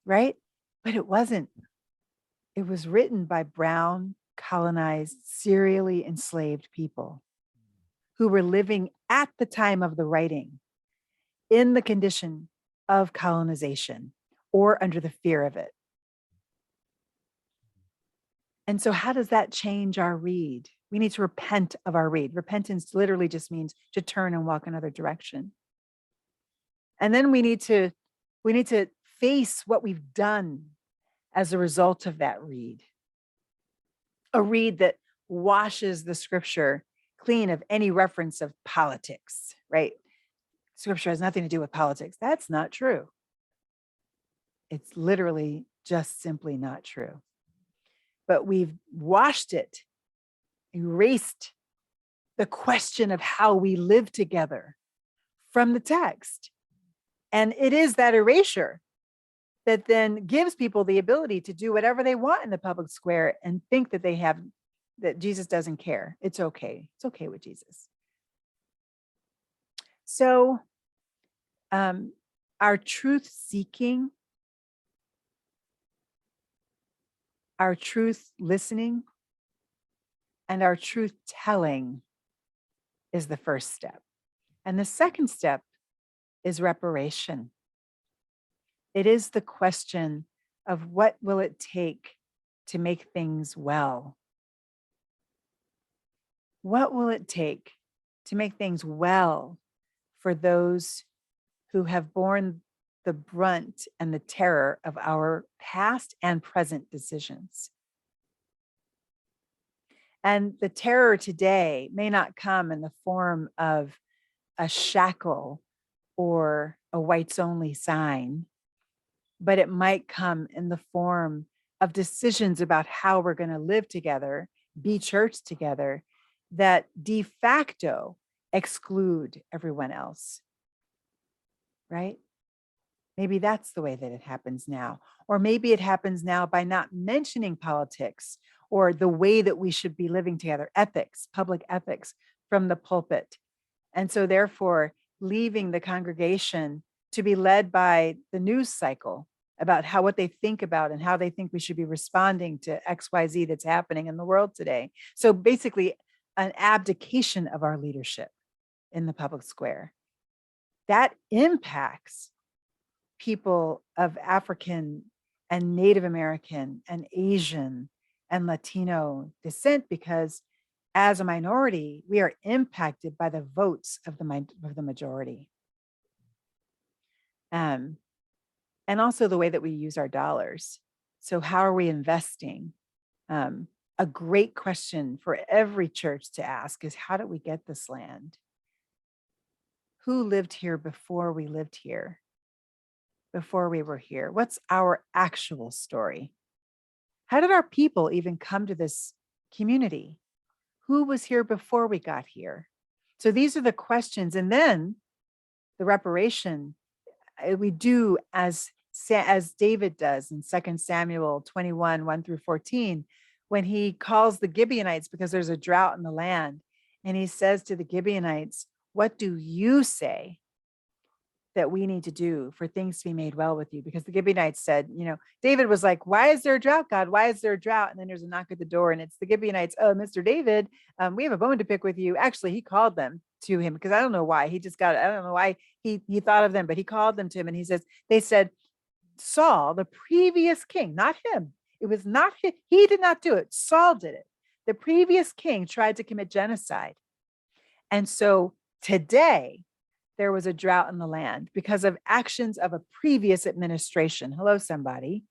Speaker 2: right? But it wasn't. It was written by brown, colonized, serially enslaved people who were living at the time of the writing in the condition of colonization or under the fear of it. And so how does that change our read? We need to repent of our read. Repentance literally just means to turn and walk another direction. And then we need to face what we've done as a result of that read. A read that washes the scripture clean of any reference of politics, right? Scripture has nothing to do with politics. That's not true. It's literally just simply not true. But we've washed it, erased the question of how we live together from the text. And it is that erasure that then gives people the ability to do whatever they want in the public square and think that that Jesus doesn't care. It's okay. It's okay with Jesus. So our truth seeking, our truth listening, and our truth telling is the first step. And the second step is reparation. It is the question of what will it take to make things well? What will it take to make things well for those who have borne the brunt and the terror of our past and present decisions? And the terror today may not come in the form of a shackle or a whites only sign, but it might come in the form of decisions about how we're going to live together, be church together, that de facto exclude everyone else, right? Maybe that's the way that it happens now. Or maybe it happens now by not mentioning politics or the way that we should be living together, ethics, public ethics from the pulpit. And so therefore, leaving the congregation to be led by the news cycle about what they think about and how they think we should be responding to XYZ that's happening in the world today. So basically, an abdication of our leadership in the public square. That impacts people of African and Native American and Asian and Latino descent, because as a minority, we are impacted by the votes of the majority. And also the way that we use our dollars. So how are we investing? A great question for every church to ask is, how did we get this land? Who lived here before we lived here? Before we were here? What's our actual story? How did our people even come to this community? Who was here before we got here? So these are the questions. And then the reparation, we do as David does in 2 Samuel 21, 1 through 14, when he calls the Gibeonites because there's a drought in the land. And he says to the Gibeonites, what do you say that we need to do for things to be made well with you? Because the Gibeonites said, David was like, why is there a drought, God? Why is there a drought? And then there's a knock at the door and it's the Gibeonites. Oh, Mr. David, we have a bone to pick with you. Actually, he called them to him because I don't know why. I don't know why he thought of them, but he called them to him. And they said, Saul, the previous king, not him. It was not him. He did not do it. Saul did it. The previous king tried to commit genocide. And so today, there was a drought in the land because of actions of a previous administration. Hello, somebody.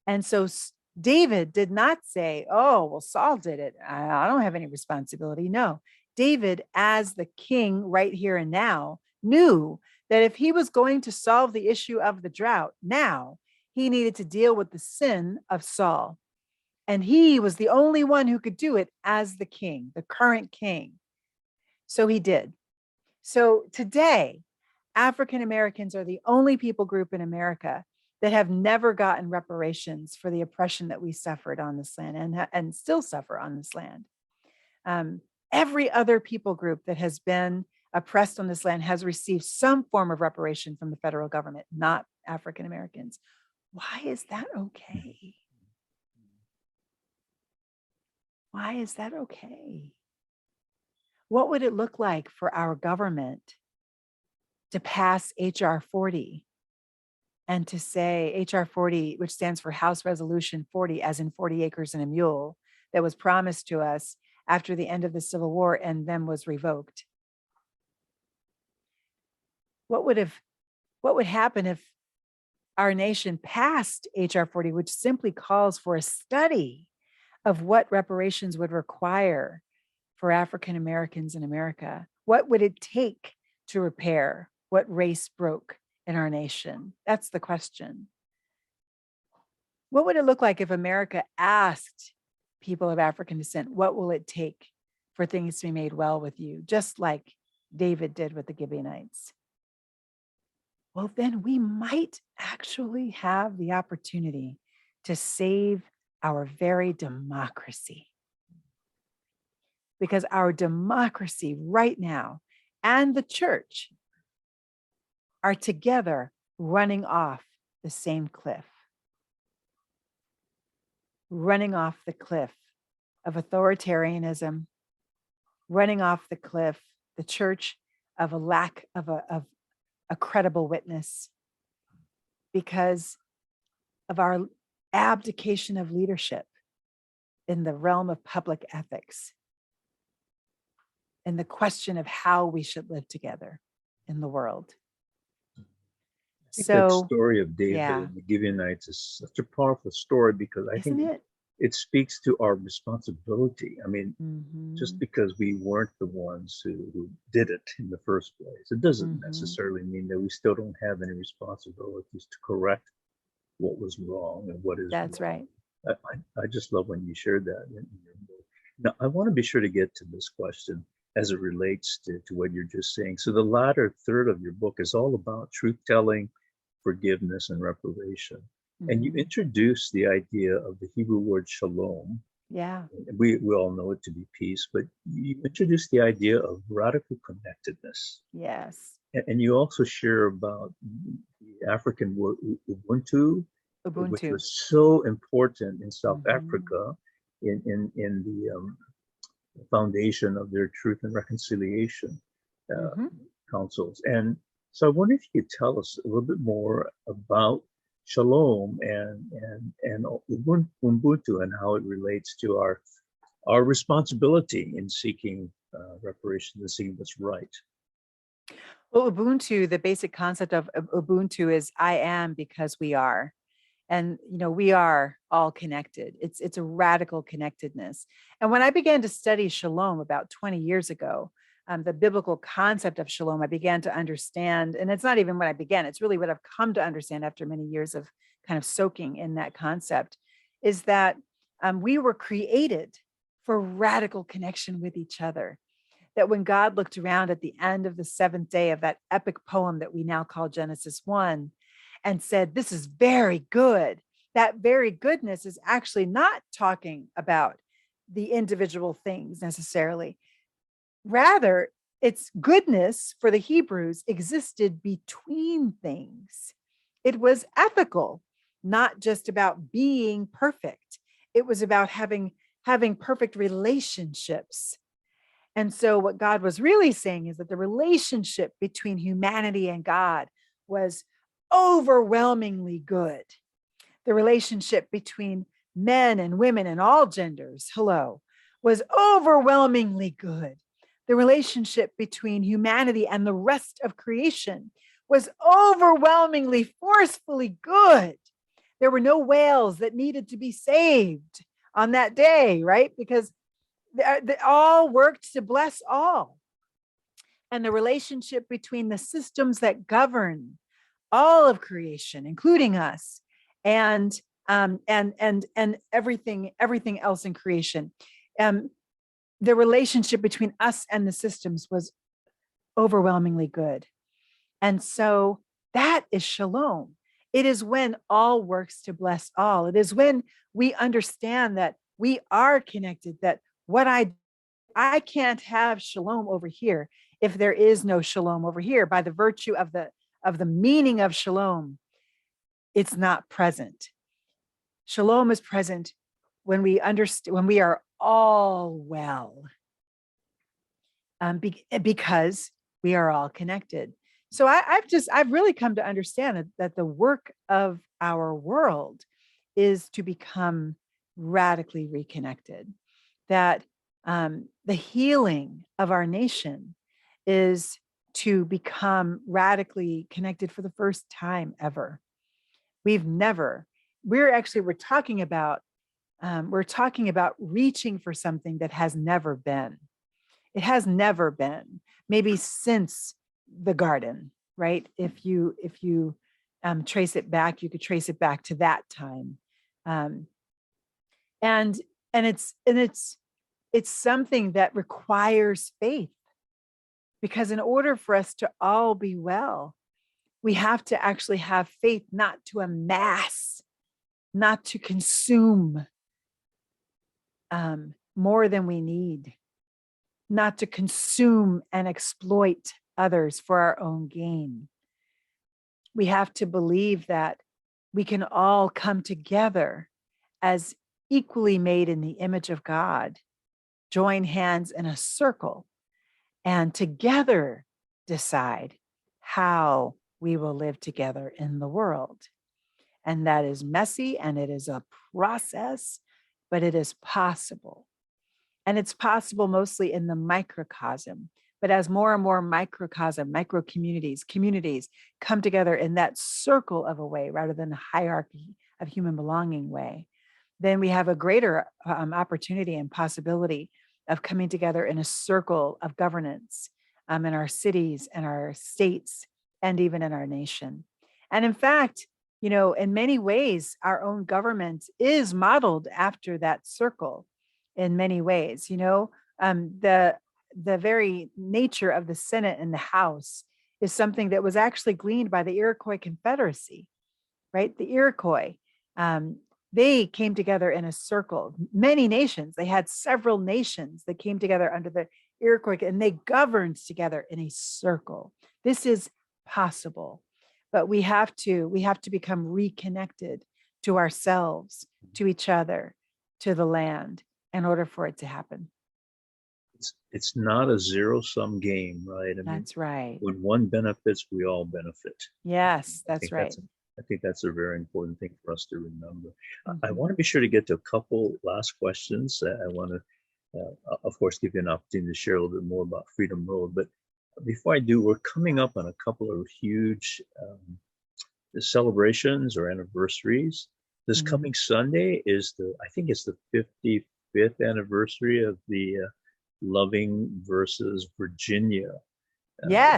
Speaker 2: And so David did not say, oh, well, Saul did it. I don't have any responsibility. No, David, as the king right here and now, knew that if he was going to solve the issue of the drought now, he needed to deal with the sin of Saul. And he was the only one who could do it as the king, the current king. So he did. So today, African Americans are the only people group in America that have never gotten reparations for the oppression that we suffered on this land and still suffer on this land. Every other people group that has been oppressed on this land has received some form of reparation from the federal government, not African Americans. Why is that okay? Why is that okay? What would it look like for our government to pass HR 40 and to say HR 40, which stands for House Resolution 40, as in 40 acres and a mule, that was promised to us after the end of the Civil War and then was revoked? What would happen if our nation passed HR 40, which simply calls for a study of what reparations would require for African Americans in America? What would it take to repair what race broke in our nation? That's the question. What would it look like if America asked people of African descent, what will it take for things to be made well with you? Just like David did with the Gibeonites. Well, then we might actually have the opportunity to save our very democracy. Because our democracy right now and the church are together running off the same cliff. Running off the cliff of authoritarianism, running off the cliff, the church of a lack of a credible witness because of our abdication of leadership in the realm of public ethics and the question of how we should live together in the world.
Speaker 1: I think
Speaker 2: So
Speaker 1: that story of David
Speaker 2: yeah.
Speaker 1: and the Gibeonites is such a powerful story because I
Speaker 2: Isn't
Speaker 1: think
Speaker 2: it?
Speaker 1: it speaks to our responsibility. I mean, just
Speaker 2: Mhm.
Speaker 1: because we weren't the ones who did it in the first place, it doesn't
Speaker 2: Mhm.
Speaker 1: necessarily mean that we still don't have any responsibilities to correct what was wrong and what is
Speaker 2: That's
Speaker 1: wrong.
Speaker 2: right.
Speaker 1: I just love when you shared that in your book. Now, I want to be sure to get to this question as it relates to what you're just saying. So the latter third of your book is all about truth-telling, forgiveness, and reparation. And you
Speaker 2: Mhm.
Speaker 1: introduce the idea of the Hebrew word shalom.
Speaker 2: Yeah.
Speaker 1: We all know it to be peace, but you introduce the idea of radical connectedness.
Speaker 2: Yes.
Speaker 1: And you also share about the African word Ubuntu, which
Speaker 2: Ubuntu.
Speaker 1: was so important in South
Speaker 2: Mhm.
Speaker 1: Africa in the foundation of their truth and reconciliation
Speaker 2: Mhm.
Speaker 1: councils. And so I wonder if you could tell us a little bit more about Shalom and Ubuntu and how it relates to our responsibility in seeking reparations and seeking what's right.
Speaker 2: Well, Ubuntu, the basic concept of Ubuntu is I am because we are. And we are all connected. It's a radical connectedness. And when I began to study shalom about 20 years ago, the biblical concept of shalom, I began to understand, and it's not even when I began, it's really what I've come to understand after many years of kind of soaking in that concept, is that we were created for radical connection with each other. That when God looked around at the end of the seventh day of that epic poem that we now call Genesis 1, and said, this is very good. That very goodness is actually not talking about the individual things necessarily. Rather, its goodness for the Hebrews existed between things. It was ethical, not just about being perfect. It was about having perfect relationships. And so what God was really saying is that the relationship between humanity and God was overwhelmingly good. The relationship between men and women and all genders, was overwhelmingly good. The relationship between humanity and the rest of creation was overwhelmingly, forcefully good. there were no whales that needed to be saved on that day, right? Because they all worked to bless all. And the relationship between the systems that govern all of creation, including us, and everything else in creation. The relationship between us and the systems was overwhelmingly good. And so that is shalom. It is when all works to bless all. It is when we understand that we are connected, that what I can't have shalom over here if there is no shalom over here. By the virtue of the meaning of shalom, it's not present. Shalom is present when we understand, when we are all well, because we are all connected. So I've really come to understand that the work of our world is to become radically reconnected, that the healing of our nation is to become radically connected for the first time ever. We're talking about reaching for something that has never been. It has never been, maybe since the garden, right? If you trace it back, you could trace it back to that time. And it's something that requires faith, because in order for us to all be well, we have to actually have faith, not to amass, not to consume more than we need, not to consume and exploit others for our own gain. We have to believe that we can all come together as equally made in the image of God, join hands in a circle, and together decide how we will live together in the world. And that is messy, and it is a process, but it is possible. And it's possible mostly in the microcosm. But as more and more microcosm, micro communities come together in that circle of a way, rather than the hierarchy of human belonging way, then we have a greater opportunity and possibility of coming together in a circle of governance in our cities and our states and even in our nation. And in fact, in many ways, our own government is modeled after that circle in many ways. The very nature of the Senate and the House is something that was actually gleaned by the Iroquois Confederacy, right? The Iroquois, they came together in a circle. Many nations, they had several nations that came together under the Iroquois, and they governed together in a circle. This is possible, but we have to become reconnected to ourselves, to each other, to the land, in order for it to happen.
Speaker 1: It's not a zero-sum game, right?
Speaker 2: That's right.
Speaker 1: When one benefits, we all benefit.
Speaker 2: Yes, that's right.
Speaker 1: I think that's a very important thing for us to remember. Mm-hmm. I want to be sure to get to a couple last questions. I want to, of course, give you an opportunity to share a little bit more about FreedomRoad. But before I do, we're coming up on a couple of huge celebrations or anniversaries. This coming Sunday is I think it's the 55th anniversary of the Loving versus Virginia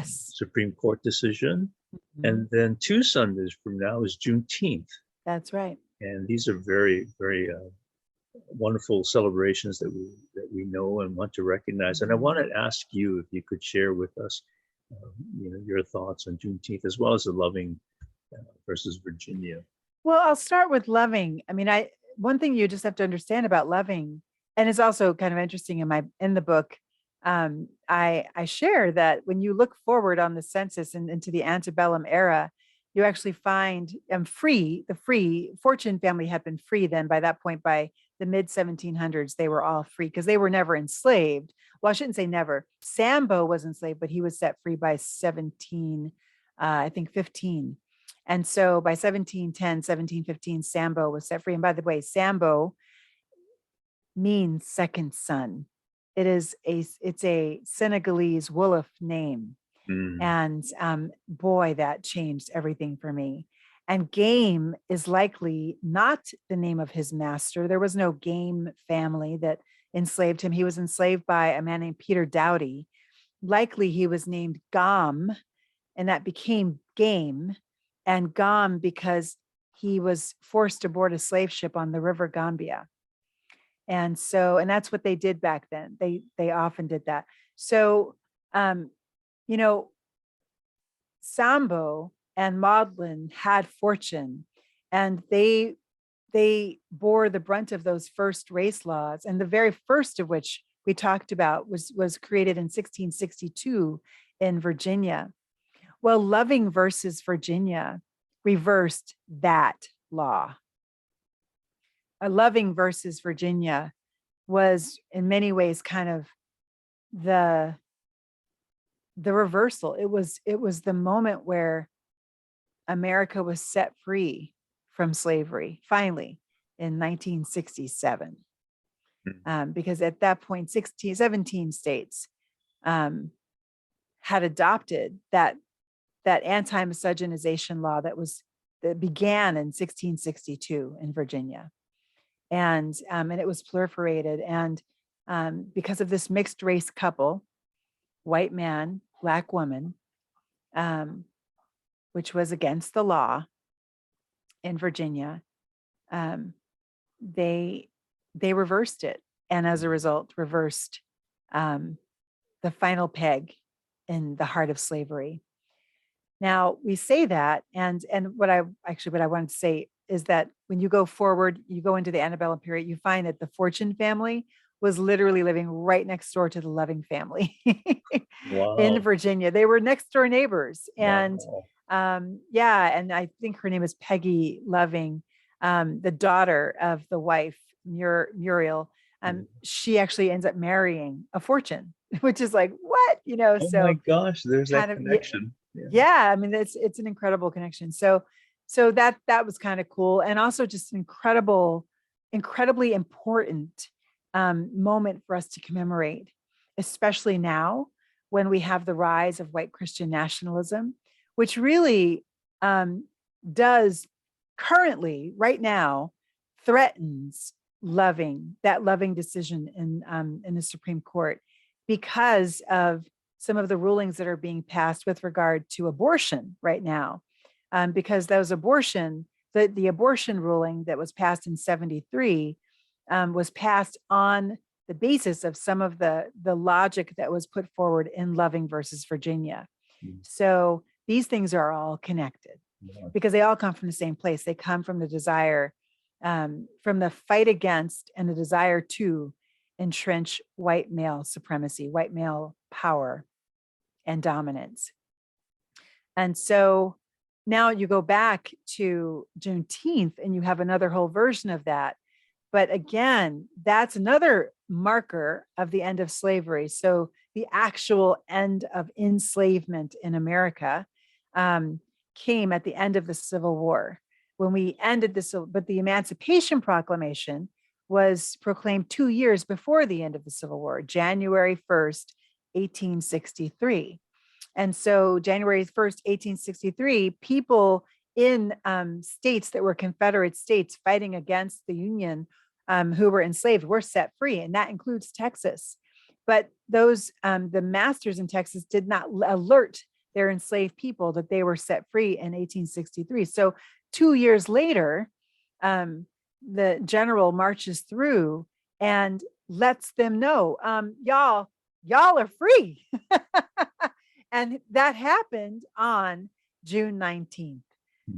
Speaker 1: Supreme Court decision. Mm-hmm. And then 2 Sundays from now is Juneteenth.
Speaker 2: That's right.
Speaker 1: And these are very, very wonderful celebrations that we know and want to recognize. And I wanted to ask you if you could share with us, your thoughts on Juneteenth, as well as the Loving versus Virginia.
Speaker 2: Well, I'll start with Loving. I mean, one thing you just have to understand about Loving, and it's also kind of interesting in the book, I share that when you look forward on the census and into the antebellum era, you actually find the Fortune family had been free then. By that point, by the mid 1700s, they were all free because they were never enslaved. Well, I shouldn't say never. Sambo was enslaved, but he was set free by 15. And so by 1710, 1715, Sambo was set free. And by the way, Sambo means second son. It's a Senegalese Wolof name. And boy, that changed everything for me. And Game is likely not the name of his master. There was no Game family that enslaved him. He was enslaved by a man named Peter Doughty. Likely he was named Gam, and that became Game, and Gam because he was forced aboard a slave ship on the River Gambia. And that's what they did back then. They often did that. So, you know, Sambo and Maudlin had fortune, and they bore the brunt of those first race laws. And the very first of which we talked about was created in 1662 in Virginia. Well, Loving versus Virginia reversed that law. Loving versus Virginia was in many ways kind of the reversal. It was the moment where America was set free from slavery, finally, in 1967. Because at that point, 17 states had adopted that anti-miscegenization law that began in 1662 in Virginia. And it was proliferated. And because of this mixed race couple, white man, black woman, which was against the law in Virginia, they reversed it. And as a result, reversed the final peg in the heart of slavery. Now we say that, and what I wanted to say is that when you go forward, you go into the antebellum period, you find that the Fortune family was literally living right next door to the Loving family in Virginia. They were next door neighbors. And and I think her name is Peggy Loving, the daughter of the wife, Muriel. She actually ends up marrying a Fortune, which is like, what?
Speaker 1: Oh my gosh, there's that connection.
Speaker 2: Yeah, I mean, it's an incredible connection. So that was kind of cool, and also just an incredibly important moment for us to commemorate, especially now when we have the rise of white Christian nationalism, which really does currently, right now, threatens that loving decision in the Supreme Court because of some of the rulings that are being passed with regard to abortion right now. Because those the abortion ruling that was passed in 73 was passed on the basis of some of the logic that was put forward in Loving versus Virginia. So these things are all connected because they all come from the same place. They come from the desire, from the fight against and the desire to entrench white male supremacy, white male power and dominance. And so now you go back to Juneteenth and you have another whole version of that. But again, that's another marker of the end of slavery. So the actual end of enslavement in America came at the end of the Civil War. When we ended but the Emancipation Proclamation was proclaimed 2 years before the end of the Civil War, January 1st, 1863. And so January 1st, 1863, people in states that were Confederate states fighting against the Union who were enslaved were set free, and that includes Texas. But those the masters in Texas did not alert their enslaved people that they were set free in 1863. So 2 years later, the general marches through and lets them know, y'all are free. And that happened on June 19th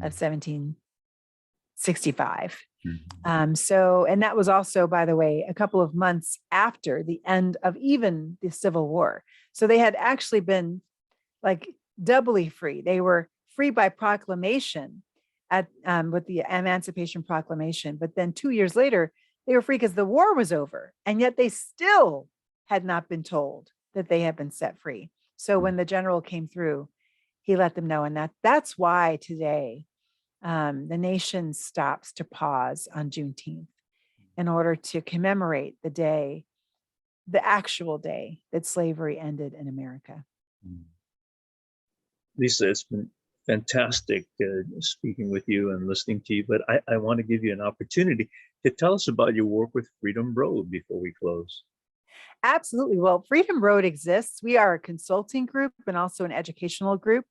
Speaker 2: of 1765. And that was also, by the way, a couple of months after the end of even the Civil War. So they had actually been like doubly free. They were free by proclamation with the Emancipation Proclamation. But then 2 years later, they were free because the war was over. And yet they still had not been told that they had been set free. So when the general came through, he let them know. And that's why today the nation stops to pause on Juneteenth in order to commemorate the day, the actual day that slavery ended in America.
Speaker 1: Lisa, it's been fantastic speaking with you and listening to you, but I want to give you an opportunity to tell us about your work with Freedom Road before we close.
Speaker 2: Absolutely. Well, Freedom Road exists. We are a consulting group and also an educational group.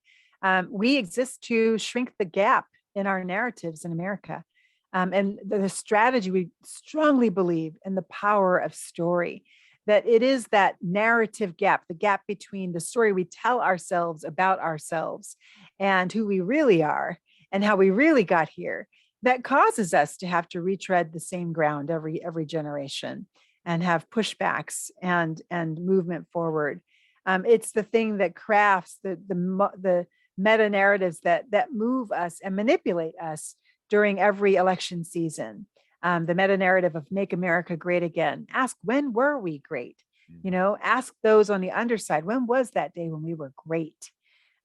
Speaker 2: We exist to shrink the gap in our narratives in America. And the strategy, we strongly believe in the power of story, that it is that narrative gap, the gap between the story we tell ourselves about ourselves and who we really are and how we really got here, that causes us to have to retread the same ground every generation and have pushbacks and movement forward. It's the thing that crafts the meta narratives that move us and manipulate us during every election season. The meta narrative of "Make America Great Again." Ask, when were we great? Ask those on the underside, when was that day when we were great?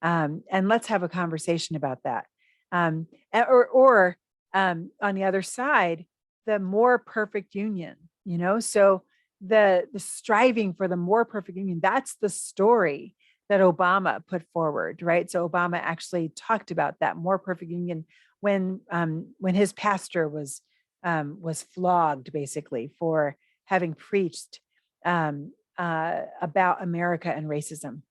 Speaker 2: And let's have a conversation about that. Or on the other side, the more perfect union. So the striving for the more perfect union, that's the story that Obama put forward, right? So Obama actually talked about that more perfect union when his pastor was flogged basically for having preached about America and racism.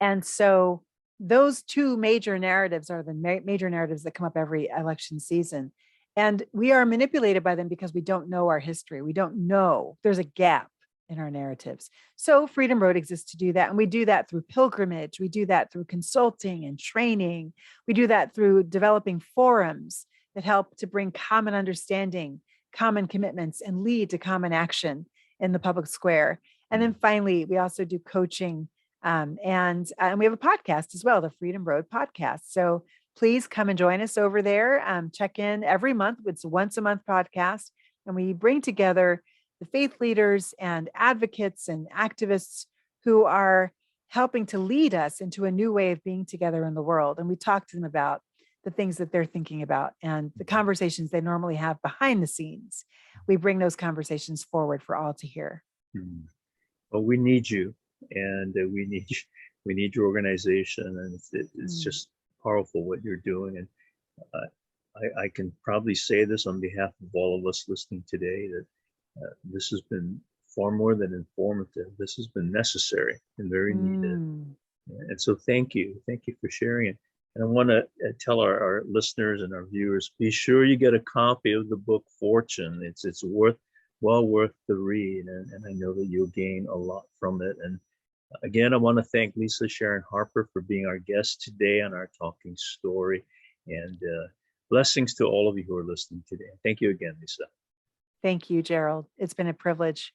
Speaker 2: And so those two major narratives are the major narratives that come up every election season. And we are manipulated by them because we don't know our history. We don't know. There's a gap in our narratives. So Freedom Road exists to do that. And we do that through pilgrimage. We do that through consulting and training. We do that through developing forums that help to bring common understanding, common commitments, and lead to common action in the public square. And then finally, we also do coaching. And we have a podcast as well, the Freedom Road podcast. So please come and join us over there. Check in every month. It's a once a month podcast. And we bring together the faith leaders and advocates and activists who are helping to lead us into a new way of being together in the world. And we talk to them about the things that they're thinking about and the conversations they normally have behind the scenes. We bring those conversations forward for all to hear.
Speaker 1: Well, we need you, and we need your organization, and it's just powerful what you're doing. And I can probably say this on behalf of all of us listening today, that this has been far more than informative. This has been necessary and very needed. And so thank you for sharing it. And I want to tell our listeners and our viewers, be sure you get a copy of the book Fortune. It's well worth the read, and I know that you'll gain a lot from it. And again, I want to thank Lisa Sharon Harper for being our guest today on our Talking Story, and blessings to all of you who are listening today. Thank you again, Lisa.
Speaker 2: Thank you, Gerald. It's been a privilege.